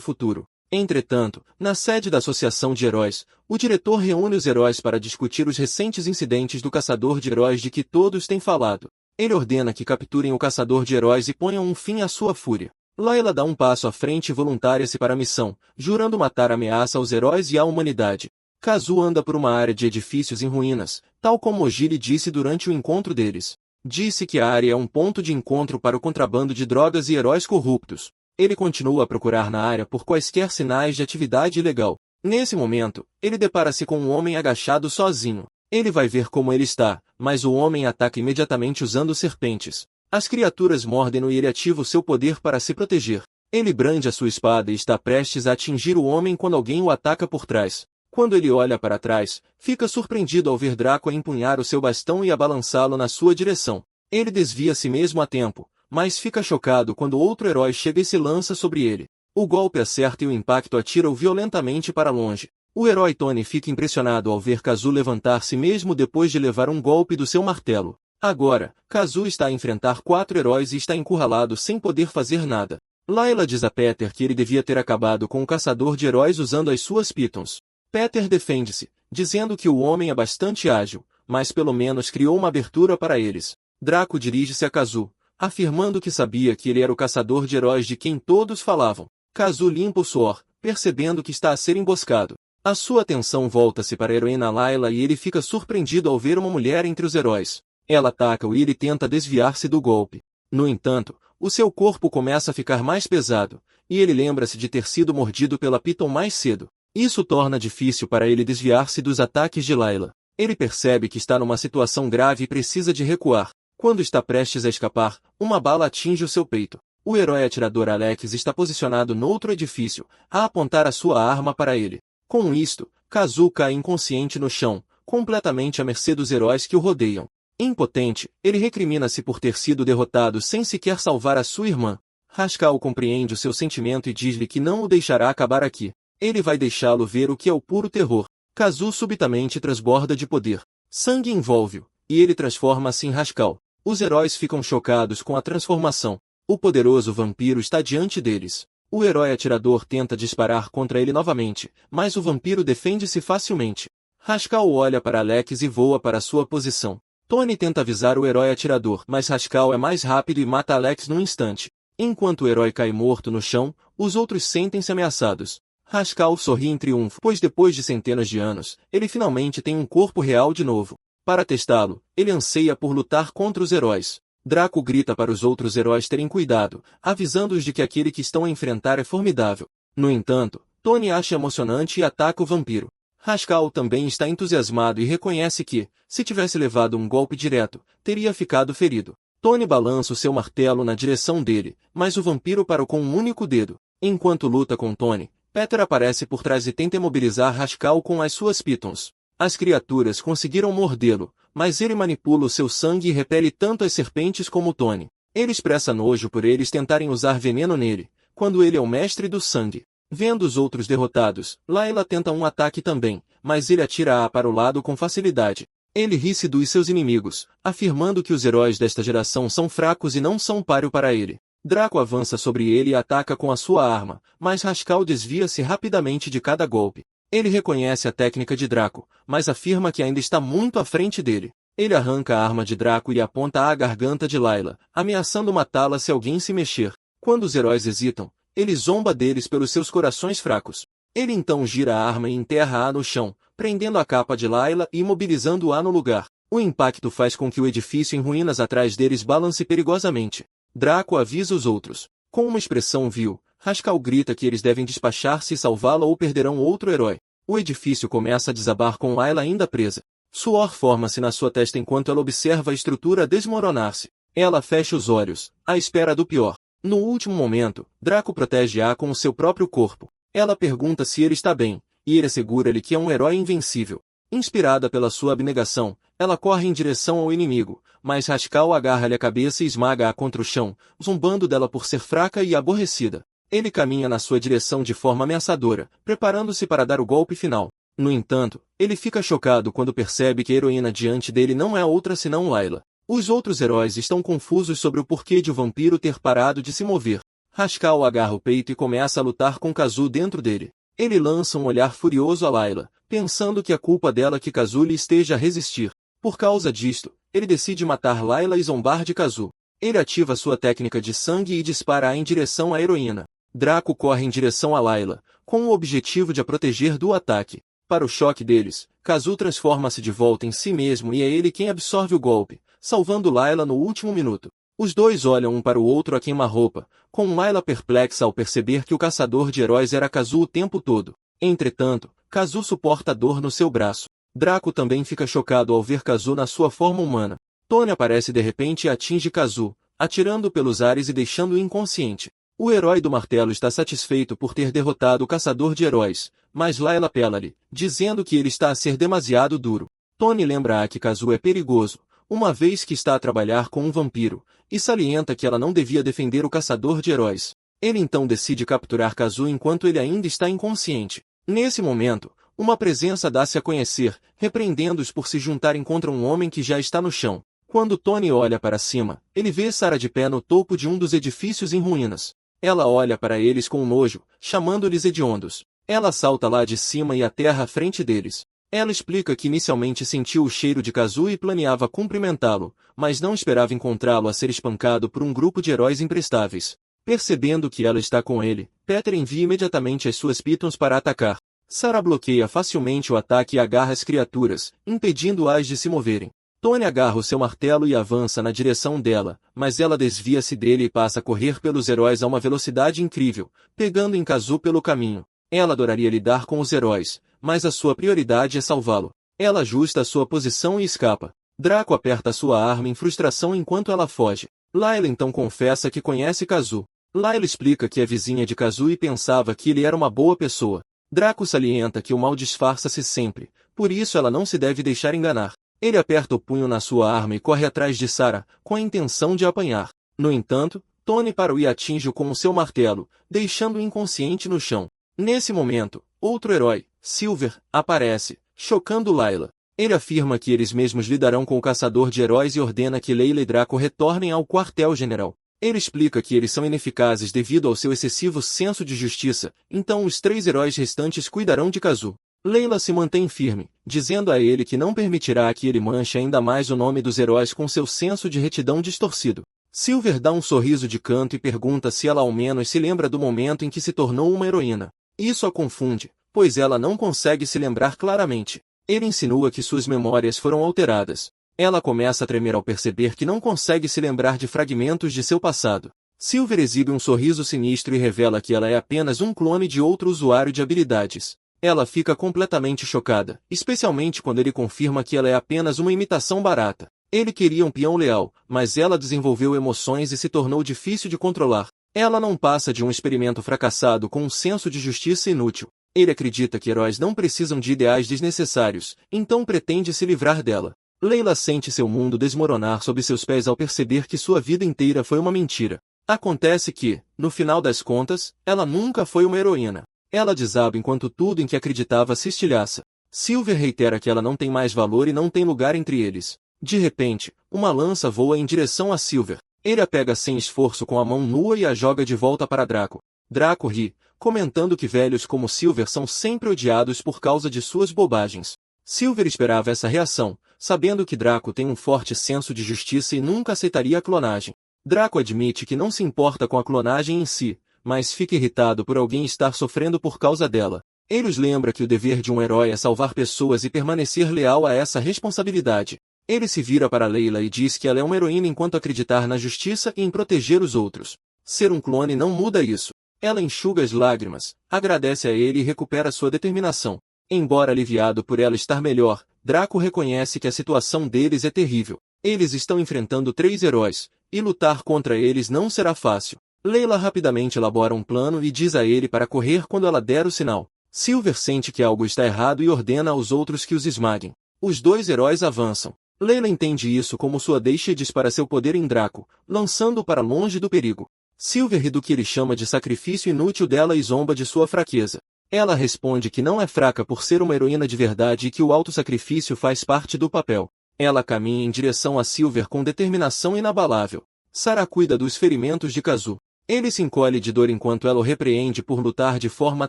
futuro. Entretanto, na sede da Associação de Heróis, o diretor reúne os heróis para discutir os recentes incidentes do caçador de heróis de que todos têm falado. Ele ordena que capturem o caçador de heróis e ponham um fim à sua fúria. Layla dá um passo à frente e voluntaria-se para a missão, jurando matar a ameaça aos heróis e à humanidade. Kazu anda por uma área de edifícios em ruínas, tal como Ojiri disse durante o encontro deles. Disse que a área é um ponto de encontro para o contrabando de drogas e heróis corruptos. Ele continua a procurar na área por quaisquer sinais de atividade ilegal. Nesse momento, ele depara-se com um homem agachado sozinho. Ele vai ver como ele está, mas o homem ataca imediatamente usando serpentes. As criaturas mordem-no e ele ativa o seu poder para se proteger. Ele brande a sua espada e está prestes a atingir o homem quando alguém o ataca por trás. Quando ele olha para trás, fica surpreendido ao ver Draco empunhar o seu bastão e a balançá-lo na sua direção. Ele desvia-se mesmo a tempo, mas fica chocado quando outro herói chega e se lança sobre ele. O golpe acerta e o impacto atira-o violentamente para longe. O herói Tony fica impressionado ao ver Kazu levantar-se mesmo depois de levar um golpe do seu martelo. Agora, Kazu está a enfrentar 4 heróis e está encurralado sem poder fazer nada. Layla diz a Peter que ele devia ter acabado com o caçador de heróis usando as suas pitons. Peter defende-se, dizendo que o homem é bastante ágil, mas pelo menos criou uma abertura para eles. Draco dirige-se a Kazu, afirmando que sabia que ele era o caçador de heróis de quem todos falavam. Kazu limpa o suor, percebendo que está a ser emboscado. A sua atenção volta-se para a heroína Layla e ele fica surpreendido ao ver uma mulher entre os heróis. Ela ataca-o e ele tenta desviar-se do golpe. No entanto, o seu corpo começa a ficar mais pesado, e ele lembra-se de ter sido mordido pela Piton mais cedo. Isso torna difícil para ele desviar-se dos ataques de Layla. Ele percebe que está numa situação grave e precisa de recuar. Quando está prestes a escapar, uma bala atinge o seu peito. O herói atirador Alex está posicionado noutro edifício, a apontar a sua arma para ele. Com isto, Kazu cai inconsciente no chão, completamente à mercê dos heróis que o rodeiam. Impotente, ele recrimina-se por ter sido derrotado sem sequer salvar a sua irmã. Haskell compreende o seu sentimento e diz-lhe que não o deixará acabar aqui. Ele vai deixá-lo ver o que é o puro terror. Kazu subitamente transborda de poder. Sangue envolve-o, e ele transforma-se em Haskell. Os heróis ficam chocados com a transformação. O poderoso vampiro está diante deles. O herói atirador tenta disparar contra ele novamente, mas o vampiro defende-se facilmente. Haskell olha para Alex e voa para sua posição. Tony tenta avisar o herói atirador, mas Haskell é mais rápido e mata Alex num instante. Enquanto o herói cai morto no chão, os outros sentem-se ameaçados. Haskell sorri em triunfo, pois depois de centenas de anos, ele finalmente tem um corpo real de novo. Para testá-lo, ele anseia por lutar contra os heróis. Draco grita para os outros heróis terem cuidado, avisando-os de que aquele que estão a enfrentar é formidável. No entanto, Tony acha emocionante e ataca o vampiro. Haskell também está entusiasmado e reconhece que, se tivesse levado um golpe direto, teria ficado ferido. Tony balança o seu martelo na direção dele, mas o vampiro parou com um único dedo. Enquanto luta com Tony, Peter aparece por trás e tenta imobilizar Haskell com as suas pitons. As criaturas conseguiram mordê-lo, mas ele manipula o seu sangue e repele tanto as serpentes como Tony. Ele expressa nojo por eles tentarem usar veneno nele, quando ele é o mestre do sangue. Vendo os outros derrotados, Layla tenta um ataque também, mas ele atira-a para o lado com facilidade. Ele ri-se dos seus inimigos, afirmando que os heróis desta geração são fracos e não são páreo para ele. Draco avança sobre ele e ataca com a sua arma, mas Haskell desvia-se rapidamente de cada golpe. Ele reconhece a técnica de Draco, mas afirma que ainda está muito à frente dele. Ele arranca a arma de Draco e aponta à garganta de Layla, ameaçando matá-la se alguém se mexer. Quando os heróis hesitam, ele zomba deles pelos seus corações fracos. Ele então gira a arma e enterra-a no chão, prendendo a capa de Layla e imobilizando-a no lugar. O impacto faz com que o edifício em ruínas atrás deles balance perigosamente. Draco avisa os outros. Com uma expressão vil, Haskell grita que eles devem despachar-se e salvá-la ou perderão outro herói. O edifício começa a desabar com Layla ainda presa. Suor forma-se na sua testa enquanto ela observa a estrutura desmoronar-se. Ela fecha os olhos, à espera do pior. No último momento, Draco protege-a com o seu próprio corpo. Ela pergunta se ele está bem, e ele assegura-lhe que é um herói invencível. Inspirada pela sua abnegação, ela corre em direção ao inimigo, mas Rascal agarra-lhe a cabeça e esmaga-a contra o chão, zombando dela por ser fraca e aborrecida. Ele caminha na sua direção de forma ameaçadora, preparando-se para dar o golpe final. No entanto, ele fica chocado quando percebe que a heroína diante dele não é outra senão Layla. Os outros heróis estão confusos sobre o porquê de o vampiro ter parado de se mover. Rascal agarra o peito e começa a lutar com Kazu dentro dele. Ele lança um olhar furioso a Layla, pensando que é culpa dela que Kazu lhe esteja a resistir. Por causa disto, ele decide matar Layla e zombar de Kazu. Ele ativa sua técnica de sangue e dispara-a em direção à heroína. Draco corre em direção a Layla, com o objetivo de a proteger do ataque. Para o choque deles, Kazu transforma-se de volta em si mesmo e é ele quem absorve o golpe, salvando Layla no último minuto. Os dois olham um para o outro a queima-roupa, com Layla perplexa ao perceber que o caçador de heróis era Kazu o tempo todo. Entretanto, Kazu suporta a dor no seu braço. Draco também fica chocado ao ver Kazu na sua forma humana. Tony aparece de repente e atinge Kazu, atirando pelos ares e deixando-o inconsciente. O herói do martelo está satisfeito por ter derrotado o caçador de heróis, mas Layla apela-lhe, dizendo que ele está a ser demasiado duro. Tony lembra-a que Kazu é perigoso, uma vez que está a trabalhar com um vampiro, e salienta que ela não devia defender o caçador de heróis. Ele então decide capturar Kazu enquanto ele ainda está inconsciente. Nesse momento, uma presença dá-se a conhecer, repreendendo-os por se juntarem contra um homem que já está no chão. Quando Tony olha para cima, ele vê Sarah de pé no topo de um dos edifícios em ruínas. Ela olha para eles com nojo, chamando-lhes hediondos. Ela salta lá de cima e aterra à frente deles. Ela explica que inicialmente sentiu o cheiro de Kazu e planeava cumprimentá-lo, mas não esperava encontrá-lo a ser espancado por um grupo de heróis imprestáveis. Percebendo que ela está com ele, Peter envia imediatamente as suas pitons para atacar. Sarah bloqueia facilmente o ataque e agarra as criaturas, impedindo-as de se moverem. Tony agarra o seu martelo e avança na direção dela, mas ela desvia-se dele e passa a correr pelos heróis a uma velocidade incrível, pegando em Kazu pelo caminho. Ela adoraria lidar com os heróis, mas a sua prioridade é salvá-lo. Ela ajusta a sua posição e escapa. Draco aperta sua arma em frustração enquanto ela foge. Layla então confessa que conhece Kazu. Layla explica que é vizinha de Kazu e pensava que ele era uma boa pessoa. Draco salienta que o mal disfarça-se sempre, por isso ela não se deve deixar enganar. Ele aperta o punho na sua arma e corre atrás de Sarah, com a intenção de apanhar. No entanto, Tony para-o e atinge-o com o seu martelo, deixando-o inconsciente no chão. Nesse momento, outro herói, Silver, aparece, chocando Layla. Ele afirma que eles mesmos lidarão com o caçador de heróis e ordena que Layla e Draco retornem ao quartel-general. Ele explica que eles são ineficazes devido ao seu excessivo senso de justiça, então os 3 heróis restantes cuidarão de Kazu. Layla se mantém firme, dizendo a ele que não permitirá que ele manche ainda mais o nome dos heróis com seu senso de retidão distorcido. Silver dá um sorriso de canto e pergunta se ela ao menos se lembra do momento em que se tornou uma heroína. Isso a confunde, pois ela não consegue se lembrar claramente. Ele insinua que suas memórias foram alteradas. Ela começa a tremer ao perceber que não consegue se lembrar de fragmentos de seu passado. Silver exibe um sorriso sinistro e revela que ela é apenas um clone de outro usuário de habilidades. Ela fica completamente chocada, especialmente quando ele confirma que ela é apenas uma imitação barata. Ele queria um peão leal, mas ela desenvolveu emoções e se tornou difícil de controlar. Ela não passa de um experimento fracassado com um senso de justiça inútil. Ele acredita que heróis não precisam de ideais desnecessários, então pretende se livrar dela. Layla sente seu mundo desmoronar sob seus pés ao perceber que sua vida inteira foi uma mentira. Acontece que, no final das contas, ela nunca foi uma heroína. Ela desaba enquanto tudo em que acreditava se estilhaça. Silver reitera que ela não tem mais valor e não tem lugar entre eles. De repente, uma lança voa em direção a Silver. Ele a pega sem esforço com a mão nua e a joga de volta para Draco. Draco ri, comentando que velhos como Silver são sempre odiados por causa de suas bobagens. Silver esperava essa reação, sabendo que Draco tem um forte senso de justiça e nunca aceitaria a clonagem. Draco admite que não se importa com a clonagem em si, mas fica irritado por alguém estar sofrendo por causa dela. Ele os lembra que o dever de um herói é salvar pessoas e permanecer leal a essa responsabilidade. Ele se vira para Layla e diz que ela é uma heroína enquanto acreditar na justiça e em proteger os outros. Ser um clone não muda isso. Ela enxuga as lágrimas, agradece a ele e recupera sua determinação. Embora aliviado por ela estar melhor, Draco reconhece que a situação deles é terrível. Eles estão enfrentando 3 heróis, e lutar contra eles não será fácil. Layla rapidamente elabora um plano e diz a ele para correr quando ela der o sinal. Silver sente que algo está errado e ordena aos outros que os esmaguem. Os dois heróis avançam. Layla entende isso como sua deixa e dispara seu poder em Draco, lançando-o para longe do perigo. Silver ri do que ele chama de sacrifício inútil dela e zomba de sua fraqueza. Ela responde que não é fraca por ser uma heroína de verdade e que o autossacrifício faz parte do papel. Ela caminha em direção a Silver com determinação inabalável. Sarah cuida dos ferimentos de Kazu. Ele se encolhe de dor enquanto ela o repreende por lutar de forma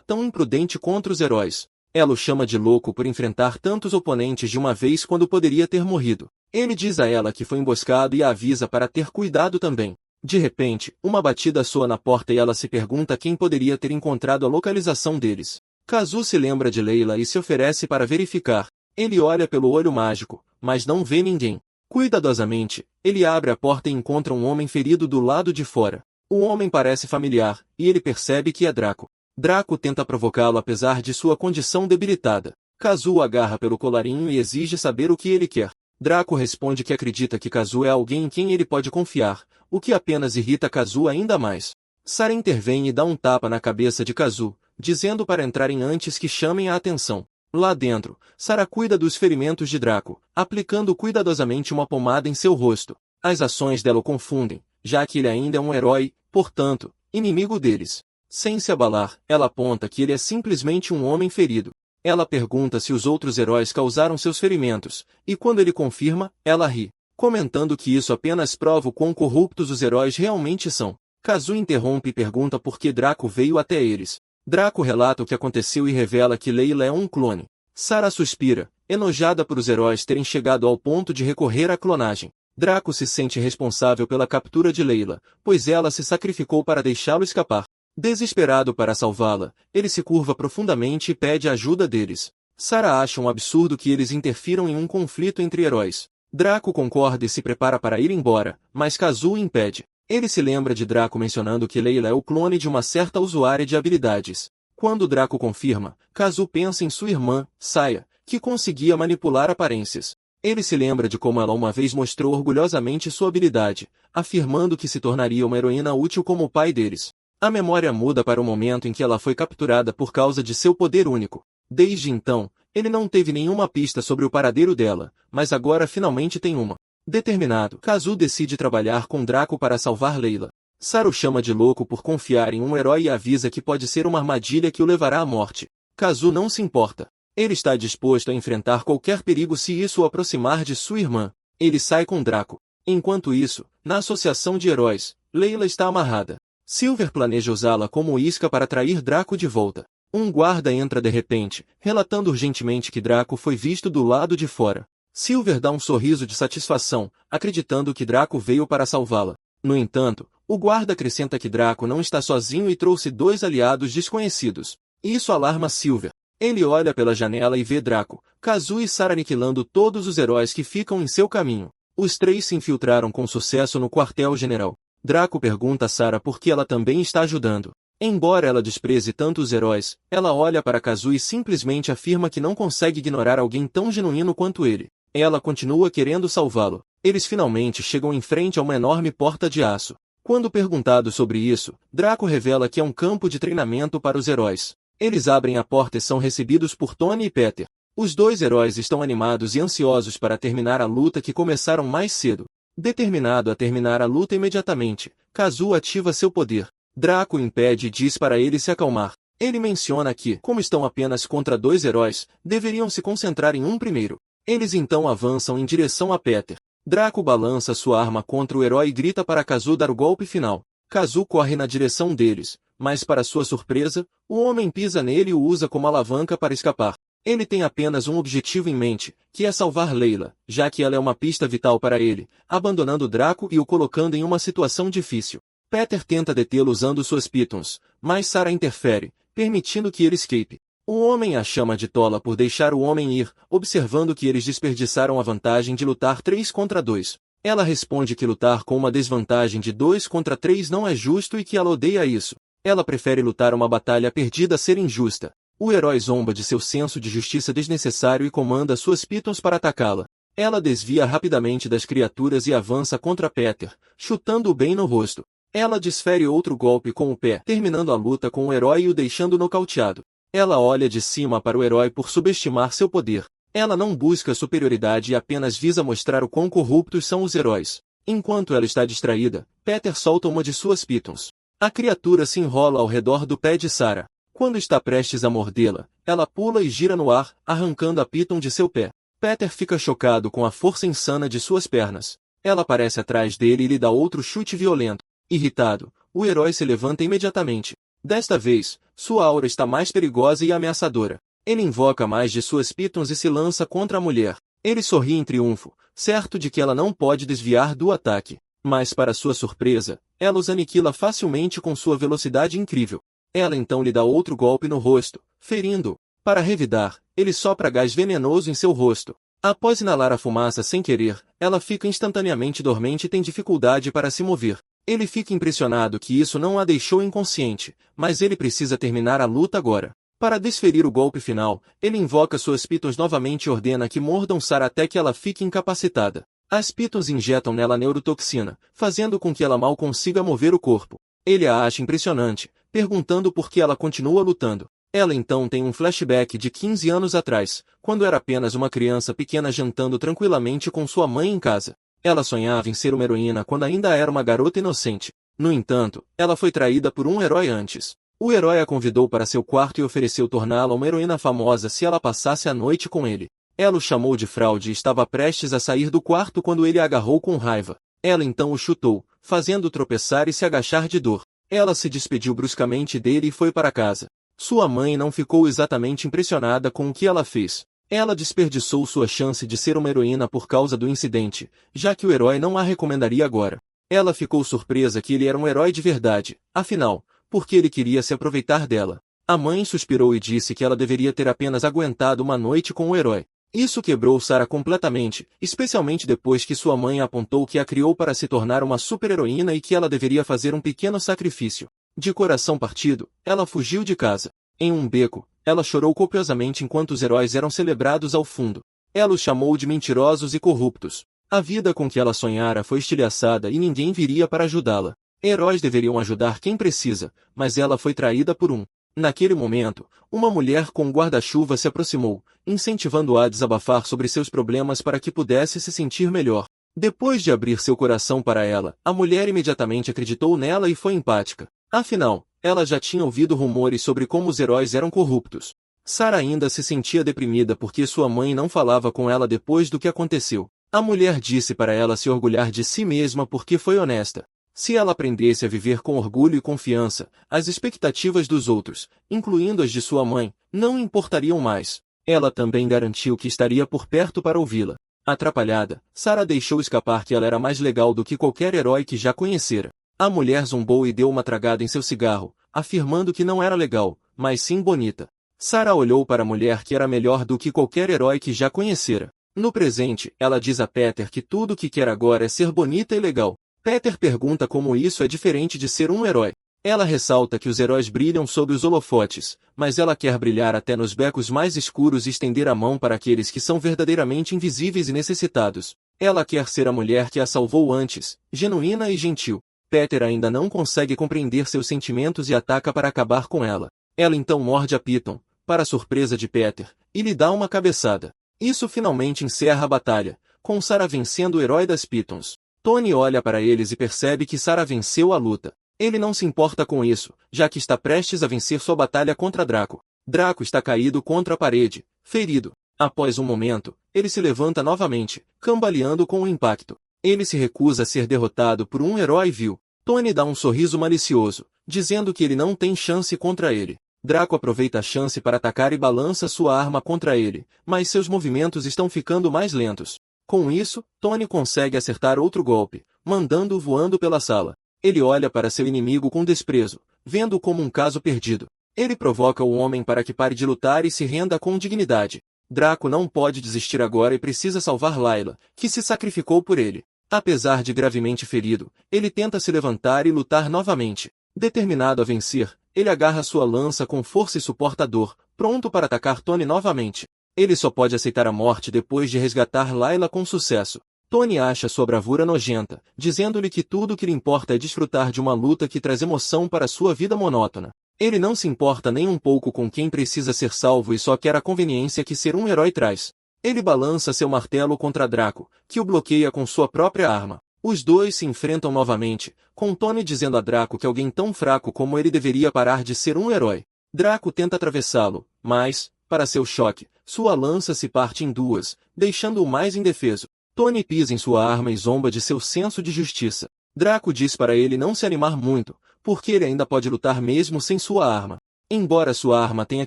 tão imprudente contra os heróis. Ela o chama de louco por enfrentar tantos oponentes de uma vez quando poderia ter morrido. Ele diz a ela que foi emboscado e a avisa para ter cuidado também. De repente, uma batida soa na porta e ela se pergunta quem poderia ter encontrado a localização deles. Kazu se lembra de Layla e se oferece para verificar. Ele olha pelo olho mágico, mas não vê ninguém. Cuidadosamente, ele abre a porta e encontra um homem ferido do lado de fora. O homem parece familiar, e ele percebe que é Draco. Draco tenta provocá-lo apesar de sua condição debilitada. Kazu o agarra pelo colarinho e exige saber o que ele quer. Draco responde que acredita que Kazu é alguém em quem ele pode confiar, o que apenas irrita Kazu ainda mais. Sarah intervém e dá um tapa na cabeça de Kazu, dizendo para entrarem antes que chamem a atenção. Lá dentro, Sarah cuida dos ferimentos de Draco, aplicando cuidadosamente uma pomada em seu rosto. As ações dela o confundem, já que ele ainda é um herói, portanto, inimigo deles. Sem se abalar, ela aponta que ele é simplesmente um homem ferido. Ela pergunta se os outros heróis causaram seus ferimentos, e quando ele confirma, ela ri, comentando que isso apenas prova o quão corruptos os heróis realmente são. Kazu interrompe e pergunta por que Draco veio até eles. Draco relata o que aconteceu e revela que Layla é um clone. Sarah suspira, enojada por os heróis terem chegado ao ponto de recorrer à clonagem. Draco se sente responsável pela captura de Layla, pois ela se sacrificou para deixá-lo escapar. Desesperado para salvá-la, ele se curva profundamente e pede a ajuda deles. Sarah acha um absurdo que eles interfiram em um conflito entre heróis. Draco concorda e se prepara para ir embora, mas Kazu o impede. Ele se lembra de Draco mencionando que Layla é o clone de uma certa usuária de habilidades. Quando Draco confirma, Kazu pensa em sua irmã, Saya, que conseguia manipular aparências. Ele se lembra de como ela uma vez mostrou orgulhosamente sua habilidade, afirmando que se tornaria uma heroína útil como o pai deles. A memória muda para o momento em que ela foi capturada por causa de seu poder único. Desde então, ele não teve nenhuma pista sobre o paradeiro dela, mas agora finalmente tem uma. Determinado, Kazu decide trabalhar com Draco para salvar Layla. Sarah o chama de louco por confiar em um herói e avisa que pode ser uma armadilha que o levará à morte. Kazu não se importa. Ele está disposto a enfrentar qualquer perigo se isso o aproximar de sua irmã. Ele sai com Draco. Enquanto isso, na associação de heróis, Layla está amarrada. Silver planeja usá-la como isca para atrair Draco de volta. Um guarda entra de repente, relatando urgentemente que Draco foi visto do lado de fora. Silver dá um sorriso de satisfação, acreditando que Draco veio para salvá-la. No entanto, o guarda acrescenta que Draco não está sozinho e trouxe dois aliados desconhecidos. Isso alarma Silver. Ele olha pela janela e vê Draco, Kazu e Sarah aniquilando todos os heróis que ficam em seu caminho. Os três se infiltraram com sucesso no quartel-general. Draco pergunta a Sarah por que ela também está ajudando. Embora ela despreze tanto os heróis, ela olha para Kazu e simplesmente afirma que não consegue ignorar alguém tão genuíno quanto ele. Ela continua querendo salvá-lo. Eles finalmente chegam em frente a uma enorme porta de aço. Quando perguntado sobre isso, Draco revela que é um campo de treinamento para os heróis. Eles abrem a porta e são recebidos por Tony e Peter. Os dois heróis estão animados e ansiosos para terminar a luta que começaram mais cedo. Determinado a terminar a luta imediatamente, Kazu ativa seu poder. Draco o impede e diz para ele se acalmar. Ele menciona que, como estão apenas contra dois heróis, deveriam se concentrar em um primeiro. Eles então avançam em direção a Peter. Draco balança sua arma contra o herói e grita para Kazu dar o golpe final. Kazu corre na direção deles, mas para sua surpresa, o homem pisa nele e o usa como alavanca para escapar. Ele tem apenas um objetivo em mente, que é salvar Layla, já que ela é uma pista vital para ele, abandonando Draco e o colocando em uma situação difícil. Peter tenta detê-lo usando suas pitons, mas Sarah interfere, permitindo que ele escape. O homem a chama de tola por deixar o homem ir, observando que eles desperdiçaram a vantagem de lutar 3 contra 2. Ela responde que lutar com uma desvantagem de 2 contra 3 não é justo e que ela odeia isso. Ela prefere lutar uma batalha perdida a ser injusta. O herói zomba de seu senso de justiça desnecessário e comanda suas pitons para atacá-la. Ela desvia rapidamente das criaturas e avança contra Peter, chutando-o bem no rosto. Ela desfere outro golpe com o pé, terminando a luta com o herói e o deixando nocauteado. Ela olha de cima para o herói por subestimar seu poder. Ela não busca superioridade e apenas visa mostrar o quão corruptos são os heróis. Enquanto ela está distraída, Peter solta uma de suas pitons. A criatura se enrola ao redor do pé de Sarah. Quando está prestes a mordê-la, ela pula e gira no ar, arrancando a piton de seu pé. Peter fica chocado com a força insana de suas pernas. Ela aparece atrás dele e lhe dá outro chute violento. Irritado, o herói se levanta imediatamente. Desta vez, sua aura está mais perigosa e ameaçadora. Ele invoca mais de suas pitons e se lança contra a mulher. Ele sorri em triunfo, certo de que ela não pode desviar do ataque. Mas para sua surpresa, ela os aniquila facilmente com sua velocidade incrível. Ela então lhe dá outro golpe no rosto, ferindo-o. Para revidar, ele sopra gás venenoso em seu rosto. Após inalar a fumaça sem querer, ela fica instantaneamente dormente e tem dificuldade para se mover. Ele fica impressionado que isso não a deixou inconsciente, mas ele precisa terminar a luta agora. Para desferir o golpe final, ele invoca suas pitons novamente e ordena que mordam Sarah até que ela fique incapacitada. As pitons injetam nela neurotoxina, fazendo com que ela mal consiga mover o corpo. Ele a acha impressionante, perguntando por que ela continua lutando. Ela então tem um flashback de 15 anos atrás, quando era apenas uma criança pequena jantando tranquilamente com sua mãe em casa. Ela sonhava em ser uma heroína quando ainda era uma garota inocente. No entanto, ela foi traída por um herói antes. O herói a convidou para seu quarto e ofereceu torná-la uma heroína famosa se ela passasse a noite com ele. Ela o chamou de fraude e estava prestes a sair do quarto quando ele a agarrou com raiva. Ela então o chutou, fazendo-o tropeçar e se agachar de dor. Ela se despediu bruscamente dele e foi para casa. Sua mãe não ficou exatamente impressionada com o que ela fez. Ela desperdiçou sua chance de ser uma heroína por causa do incidente, já que o herói não a recomendaria agora. Ela ficou surpresa que ele era um herói de verdade, afinal, porque ele queria se aproveitar dela. A mãe suspirou e disse que ela deveria ter apenas aguentado uma noite com o herói. Isso quebrou Sarah completamente, especialmente depois que sua mãe apontou que a criou para se tornar uma super-heroína e que ela deveria fazer um pequeno sacrifício. De coração partido, ela fugiu de casa. Em um beco, ela chorou copiosamente enquanto os heróis eram celebrados ao fundo. Ela os chamou de mentirosos e corruptos. A vida com que ela sonhara foi estilhaçada e ninguém viria para ajudá-la. Heróis deveriam ajudar quem precisa, mas ela foi traída por um. Naquele momento, uma mulher com um guarda-chuva se aproximou, incentivando-a a desabafar sobre seus problemas para que pudesse se sentir melhor. Depois de abrir seu coração para ela, a mulher imediatamente acreditou nela e foi empática. Afinal, ela já tinha ouvido rumores sobre como os heróis eram corruptos. Sarah ainda se sentia deprimida porque sua mãe não falava com ela depois do que aconteceu. A mulher disse para ela se orgulhar de si mesma porque foi honesta. Se ela aprendesse a viver com orgulho e confiança, as expectativas dos outros, incluindo as de sua mãe, não importariam mais. Ela também garantiu que estaria por perto para ouvi-la. Atrapalhada, Sarah deixou escapar que ela era mais legal do que qualquer herói que já conhecera. A mulher zombou e deu uma tragada em seu cigarro, afirmando que não era legal, mas sim bonita. Sarah olhou para a mulher que era melhor do que qualquer herói que já conhecera. No presente, ela diz a Peter que tudo o que quer agora é ser bonita e legal. Peter pergunta como isso é diferente de ser um herói. Ela ressalta que os heróis brilham sob os holofotes, mas ela quer brilhar até nos becos mais escuros e estender a mão para aqueles que são verdadeiramente invisíveis e necessitados. Ela quer ser a mulher que a salvou antes, genuína e gentil. Peter ainda não consegue compreender seus sentimentos e ataca para acabar com ela. Ela então morde a Piton, para a surpresa de Peter, e lhe dá uma cabeçada. Isso finalmente encerra a batalha, com Sarah vencendo o herói das Pitons. Tony olha para eles e percebe que Sarah venceu a luta. Ele não se importa com isso, já que está prestes a vencer sua batalha contra Draco. Draco está caído contra a parede, ferido. Após um momento, ele se levanta novamente, cambaleando com o impacto. Ele se recusa a ser derrotado por um herói vil. Tony dá um sorriso malicioso, dizendo que ele não tem chance contra ele. Draco aproveita a chance para atacar e balança sua arma contra ele, mas seus movimentos estão ficando mais lentos. Com isso, Tony consegue acertar outro golpe, mandando-o voando pela sala. Ele olha para seu inimigo com desprezo, vendo-o como um caso perdido. Ele provoca o homem para que pare de lutar e se renda com dignidade. Draco não pode desistir agora e precisa salvar Layla, que se sacrificou por ele. Apesar de gravemente ferido, ele tenta se levantar e lutar novamente. Determinado a vencer, ele agarra sua lança com força e suporta a dor, pronto para atacar Tony novamente. Ele só pode aceitar a morte depois de resgatar Layla com sucesso. Tony acha sua bravura nojenta, dizendo-lhe que tudo que lhe importa é desfrutar de uma luta que traz emoção para sua vida monótona. Ele não se importa nem um pouco com quem precisa ser salvo e só quer a conveniência que ser um herói traz. Ele balança seu martelo contra Draco, que o bloqueia com sua própria arma. Os dois se enfrentam novamente, com Tony dizendo a Draco que alguém tão fraco como ele deveria parar de ser um herói. Draco tenta atravessá-lo, mas, para seu choque, sua lança se parte em duas, deixando-o mais indefeso. Tony pisa em sua arma e zomba de seu senso de justiça. Draco diz para ele não se animar muito, porque ele ainda pode lutar mesmo sem sua arma. Embora sua arma tenha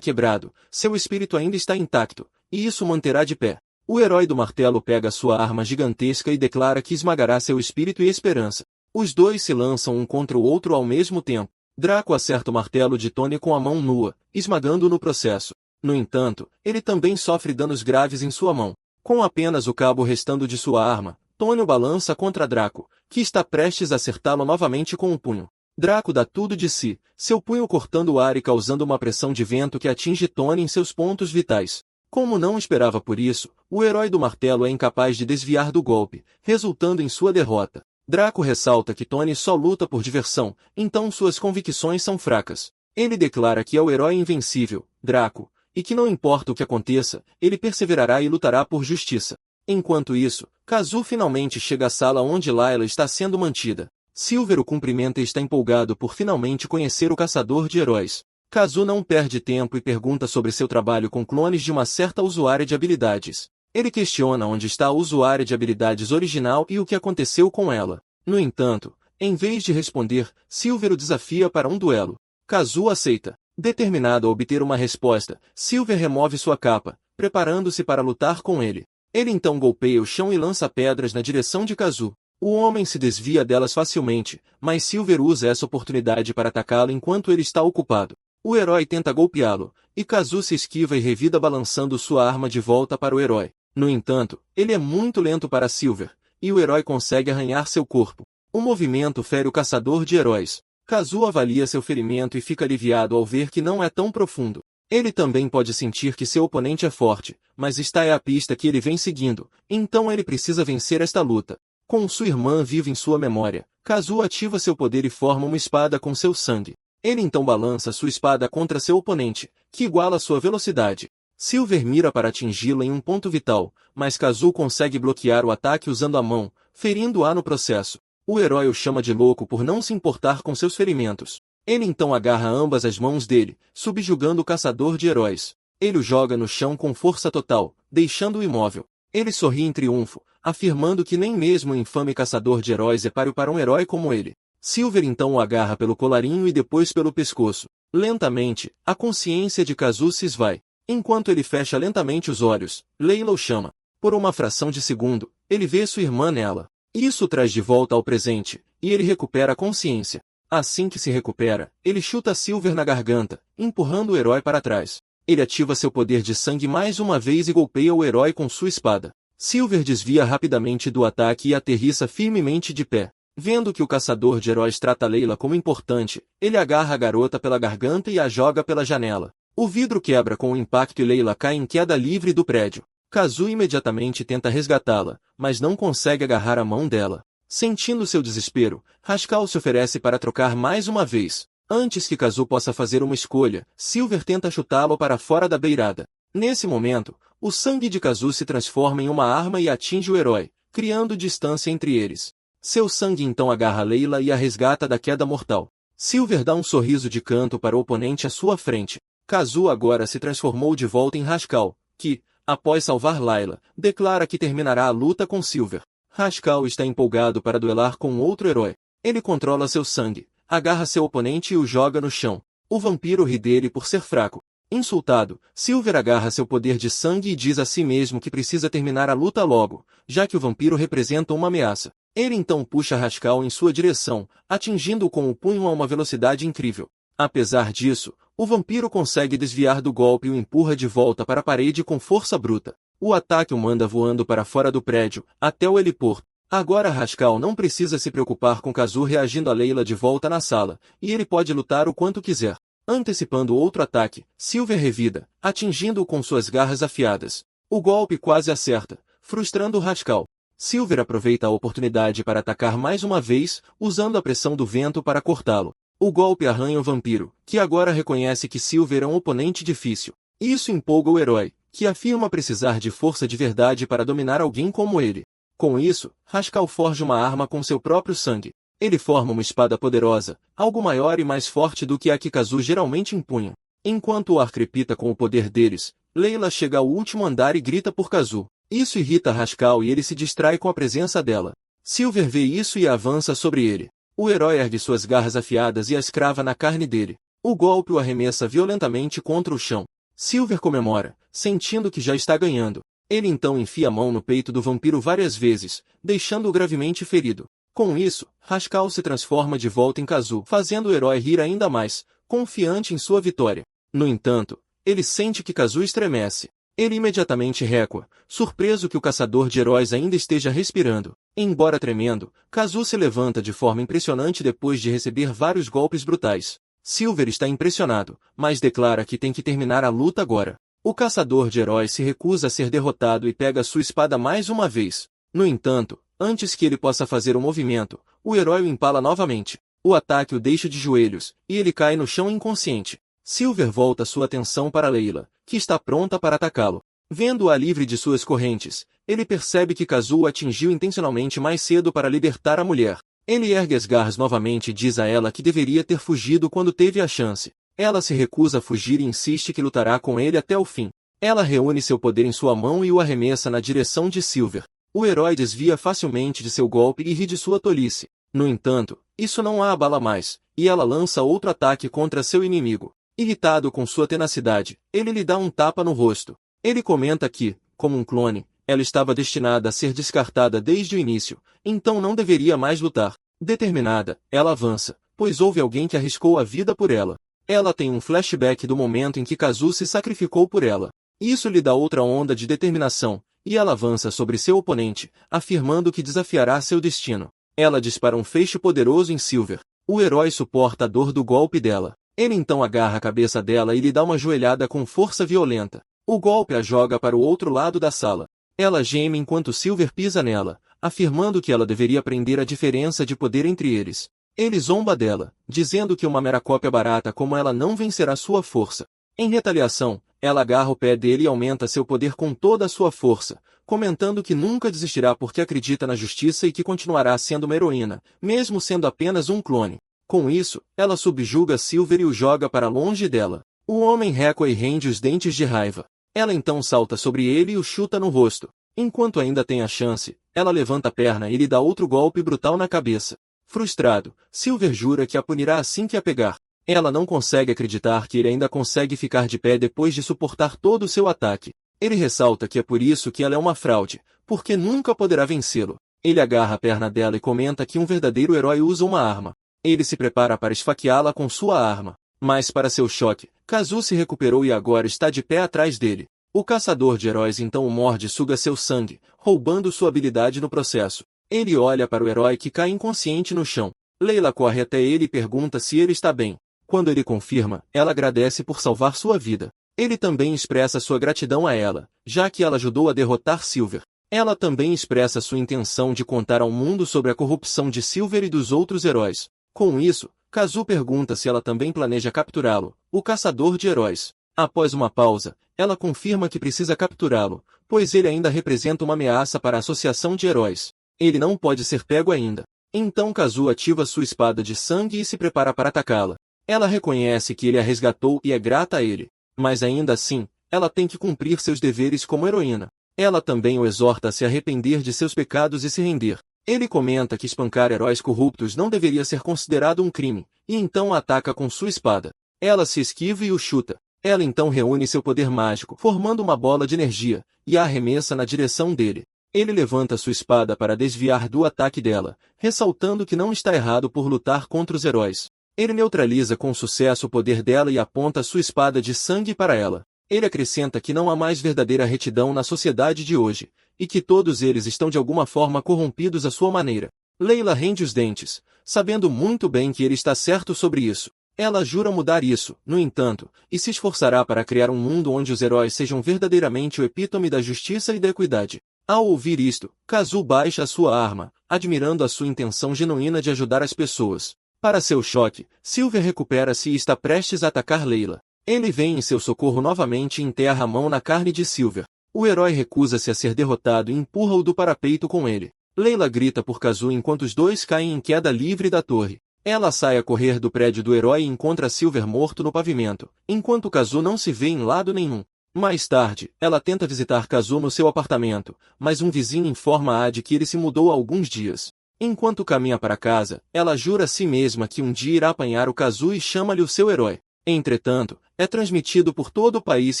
quebrado, seu espírito ainda está intacto, e isso o manterá de pé. O herói do martelo pega sua arma gigantesca e declara que esmagará seu espírito e esperança. Os dois se lançam um contra o outro ao mesmo tempo. Draco acerta o martelo de Tony com a mão nua, esmagando-o no processo. No entanto, ele também sofre danos graves em sua mão. Com apenas o cabo restando de sua arma, Tony o balança contra Draco, que está prestes a acertá-lo novamente com um punho. Draco dá tudo de si, seu punho cortando o ar e causando uma pressão de vento que atinge Tony em seus pontos vitais. Como não esperava por isso, o herói do martelo é incapaz de desviar do golpe, resultando em sua derrota. Draco ressalta que Tony só luta por diversão, então suas convicções são fracas. Ele declara que é o herói invencível, Draco, e que não importa o que aconteça, ele perseverará e lutará por justiça. Enquanto isso, Kazu finalmente chega à sala onde Layla está sendo mantida. Silver o cumprimenta e está empolgado por finalmente conhecer o caçador de heróis. Kazu não perde tempo e pergunta sobre seu trabalho com clones de uma certa usuária de habilidades. Ele questiona onde está a usuária de habilidades original e o que aconteceu com ela. No entanto, em vez de responder, Silver o desafia para um duelo. Kazu aceita. Determinado a obter uma resposta, Silver remove sua capa, preparando-se para lutar com ele. Ele então golpeia o chão e lança pedras na direção de Kazu. O homem se desvia delas facilmente, mas Silver usa essa oportunidade para atacá-lo enquanto ele está ocupado. O herói tenta golpeá-lo, e Kazu se esquiva e revida balançando sua arma de volta para o herói. No entanto, ele é muito lento para Silver, e o herói consegue arranhar seu corpo. O movimento fere o caçador de heróis. Kazu avalia seu ferimento e fica aliviado ao ver que não é tão profundo. Ele também pode sentir que seu oponente é forte, mas esta é a pista que ele vem seguindo, então ele precisa vencer esta luta. Com sua irmã viva em sua memória, Kazu ativa seu poder e forma uma espada com seu sangue. Ele então balança sua espada contra seu oponente, que iguala sua velocidade. Silver mira para atingi-la em um ponto vital, mas Kazu consegue bloquear o ataque usando a mão, ferindo-a no processo. O herói o chama de louco por não se importar com seus ferimentos. Ele então agarra ambas as mãos dele, subjugando o caçador de heróis. Ele o joga no chão com força total, deixando-o imóvel. Ele sorri em triunfo, afirmando que nem mesmo o infame caçador de heróis é páreo para um herói como ele. Silver então o agarra pelo colarinho e depois pelo pescoço. Lentamente, a consciência de Kazu se esvai. Enquanto ele fecha lentamente os olhos, Layla o chama. Por uma fração de segundo, ele vê sua irmã nela. Isso o traz de volta ao presente, e ele recupera a consciência. Assim que se recupera, ele chuta Silver na garganta, empurrando o herói para trás. Ele ativa seu poder de sangue mais uma vez e golpeia o herói com sua espada. Silver desvia rapidamente do ataque e aterrissa firmemente de pé. Vendo que o caçador de heróis trata Layla como importante, ele agarra a garota pela garganta e a joga pela janela. O vidro quebra com o impacto e Layla cai em queda livre do prédio. Kazu imediatamente tenta resgatá-la, mas não consegue agarrar a mão dela. Sentindo seu desespero, Haskell se oferece para trocar mais uma vez. Antes que Kazu possa fazer uma escolha, Silver tenta chutá-lo para fora da beirada. Nesse momento, o sangue de Kazu se transforma em uma arma e atinge o herói, criando distância entre eles. Seu sangue então agarra Layla e a resgata da queda mortal. Silver dá um sorriso de canto para o oponente à sua frente. Kazu agora se transformou de volta em Haskell, que, após salvar Layla, declara que terminará a luta com Silver. Haskell está empolgado para duelar com outro herói. Ele controla seu sangue, agarra seu oponente e o joga no chão. O vampiro ri dele por ser fraco. Insultado, Silver agarra seu poder de sangue e diz a si mesmo que precisa terminar a luta logo, já que o vampiro representa uma ameaça. Ele então puxa Haskell em sua direção, atingindo-o com o punho a uma velocidade incrível. Apesar disso, o vampiro consegue desviar do golpe e o empurra de volta para a parede com força bruta. O ataque o manda voando para fora do prédio, até o heliporto. Agora Haskell não precisa se preocupar com Kazu reagindo a Layla de volta na sala, e ele pode lutar o quanto quiser. Antecipando outro ataque, Silver revida, atingindo-o com suas garras afiadas. O golpe quase acerta, frustrando Haskell. Silver aproveita a oportunidade para atacar mais uma vez, usando a pressão do vento para cortá-lo. O golpe arranha o vampiro, que agora reconhece que Silver é um oponente difícil. Isso empolga o herói, que afirma precisar de força de verdade para dominar alguém como ele. Com isso, Rascal forja uma arma com seu próprio sangue. Ele forma uma espada poderosa, algo maior e mais forte do que a que Kazu geralmente impunha. Enquanto o ar crepita com o poder deles, Layla chega ao último andar e grita por Kazu. Isso irrita Rascal e ele se distrai com a presença dela. Silver vê isso e avança sobre ele. O herói ergue suas garras afiadas e as crava na carne dele. O golpe o arremessa violentamente contra o chão. Silver comemora, sentindo que já está ganhando. Ele então enfia a mão no peito do vampiro várias vezes, deixando-o gravemente ferido. Com isso, Rascal se transforma de volta em Kazu, fazendo o herói rir ainda mais, confiante em sua vitória. No entanto, ele sente que Kazu estremece. Ele imediatamente recua, surpreso que o caçador de heróis ainda esteja respirando. Embora tremendo, Kazu se levanta de forma impressionante depois de receber vários golpes brutais. Silver está impressionado, mas declara que tem que terminar a luta agora. O caçador de heróis se recusa a ser derrotado e pega sua espada mais uma vez. No entanto, antes que ele possa fazer o movimento, o herói o empala novamente. O ataque o deixa de joelhos, e ele cai no chão inconsciente. Silver volta sua atenção para Layla, que está pronta para atacá-lo. Vendo-a livre de suas correntes, ele percebe que Kazu o atingiu intencionalmente mais cedo para libertar a mulher. Ele ergue as garras novamente e diz a ela que deveria ter fugido quando teve a chance. Ela se recusa a fugir e insiste que lutará com ele até o fim. Ela reúne seu poder em sua mão e o arremessa na direção de Silver. O herói desvia facilmente de seu golpe e ri de sua tolice. No entanto, isso não a abala mais, e ela lança outro ataque contra seu inimigo. Irritado com sua tenacidade, ele lhe dá um tapa no rosto. Ele comenta que, como um clone, ela estava destinada a ser descartada desde o início, então não deveria mais lutar. Determinada, ela avança, pois houve alguém que arriscou a vida por ela. Ela tem um flashback do momento em que Kazu se sacrificou por ela. Isso lhe dá outra onda de determinação, e ela avança sobre seu oponente, afirmando que desafiará seu destino. Ela dispara um feixe poderoso em Silver. O herói suporta a dor do golpe dela. Ele então agarra a cabeça dela e lhe dá uma joelhada com força violenta. O golpe a joga para o outro lado da sala. Ela geme enquanto Silver pisa nela, afirmando que ela deveria aprender a diferença de poder entre eles. Ele zomba dela, dizendo que uma mera cópia barata como ela não vencerá sua força. Em retaliação, ela agarra o pé dele e aumenta seu poder com toda a sua força, comentando que nunca desistirá porque acredita na justiça e que continuará sendo uma heroína, mesmo sendo apenas um clone. Com isso, ela subjuga Silver e o joga para longe dela. O homem recua e rende os dentes de raiva. Ela então salta sobre ele e o chuta no rosto. Enquanto ainda tem a chance, ela levanta a perna e lhe dá outro golpe brutal na cabeça. Frustrado, Silver jura que a punirá assim que a pegar. Ela não consegue acreditar que ele ainda consegue ficar de pé depois de suportar todo o seu ataque. Ele ressalta que é por isso que ela é uma fraude, porque nunca poderá vencê-lo. Ele agarra a perna dela e comenta que um verdadeiro herói usa uma arma. Ele se prepara para esfaqueá-la com sua arma. Mas para seu choque, Kazu se recuperou e agora está de pé atrás dele. O caçador de heróis então o morde e suga seu sangue, roubando sua habilidade no processo. Ele olha para o herói que cai inconsciente no chão. Layla corre até ele e pergunta se ele está bem. Quando ele confirma, ela agradece por salvar sua vida. Ele também expressa sua gratidão a ela, já que ela ajudou a derrotar Silver. Ela também expressa sua intenção de contar ao mundo sobre a corrupção de Silver e dos outros heróis. Com isso, Kazu pergunta se ela também planeja capturá-lo, o caçador de heróis. Após uma pausa, ela confirma que precisa capturá-lo, pois ele ainda representa uma ameaça para a associação de heróis. Ele não pode ser pego ainda. Então Kazu ativa sua espada de sangue e se prepara para atacá-la. Ela reconhece que ele a resgatou e é grata a ele. Mas ainda assim, ela tem que cumprir seus deveres como heroína. Ela também o exorta a se arrepender de seus pecados e se render. Ele comenta que espancar heróis corruptos não deveria ser considerado um crime, e então a ataca com sua espada. Ela se esquiva e o chuta. Ela então reúne seu poder mágico, formando uma bola de energia, e a arremessa na direção dele. Ele levanta sua espada para desviar do ataque dela, ressaltando que não está errado por lutar contra os heróis. Ele neutraliza com sucesso o poder dela e aponta sua espada de sangue para ela. Ele acrescenta que não há mais verdadeira retidão na sociedade de hoje, e que todos eles estão de alguma forma corrompidos à sua maneira. Layla rende os dentes, sabendo muito bem que ele está certo sobre isso. Ela jura mudar isso, no entanto, e se esforçará para criar um mundo onde os heróis sejam verdadeiramente o epítome da justiça e da equidade. Ao ouvir isto, Kazu baixa a sua arma, admirando a sua intenção genuína de ajudar as pessoas. Para seu choque, Silver recupera-se e está prestes a atacar Layla. Ele vem em seu socorro novamente e enterra a mão na carne de Silver. O herói recusa-se a ser derrotado e empurra-o do parapeito com ele. Layla grita por Kazu enquanto os dois caem em queda livre da torre. Ela sai a correr do prédio do herói e encontra Silver morto no pavimento, enquanto Kazu não se vê em lado nenhum. Mais tarde, ela tenta visitar Kazu no seu apartamento, mas um vizinho informa-a de que ele se mudou há alguns dias. Enquanto caminha para casa, ela jura a si mesma que um dia irá apanhar o Kazu e chama-lhe o seu herói. Entretanto, é transmitido por todo o país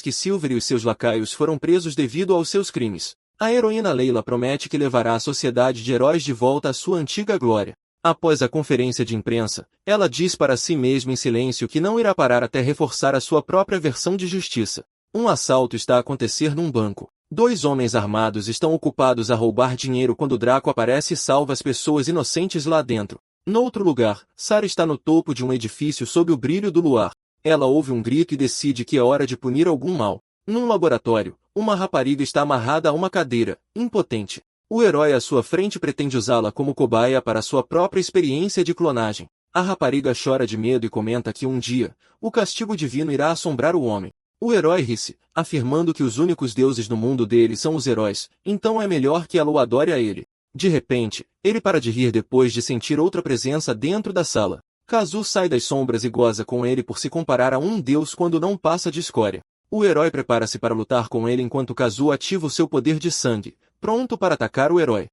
que Silver e os seus lacaios foram presos devido aos seus crimes. A heroína Layla promete que levará a sociedade de heróis de volta à sua antiga glória. Após a conferência de imprensa, ela diz para si mesma em silêncio que não irá parar até reforçar a sua própria versão de justiça. Um assalto está a acontecer num banco. 2 homens armados estão ocupados a roubar dinheiro quando Draco aparece e salva as pessoas inocentes lá dentro. Noutro lugar, Sarah está no topo de um edifício sob o brilho do luar. Ela ouve um grito e decide que é hora de punir algum mal. Num laboratório, uma rapariga está amarrada a uma cadeira, impotente. O herói à sua frente pretende usá-la como cobaia para sua própria experiência de clonagem. A rapariga chora de medo e comenta que um dia, o castigo divino irá assombrar o homem. O herói ri-se, afirmando que os únicos deuses no mundo dele são os heróis, então é melhor que ela o adore a ele. De repente, ele para de rir depois de sentir outra presença dentro da sala. Kazu sai das sombras e goza com ele por se comparar a um deus quando não passa de escória. O herói prepara-se para lutar com ele enquanto Kazu ativa o seu poder de sangue, pronto para atacar o herói.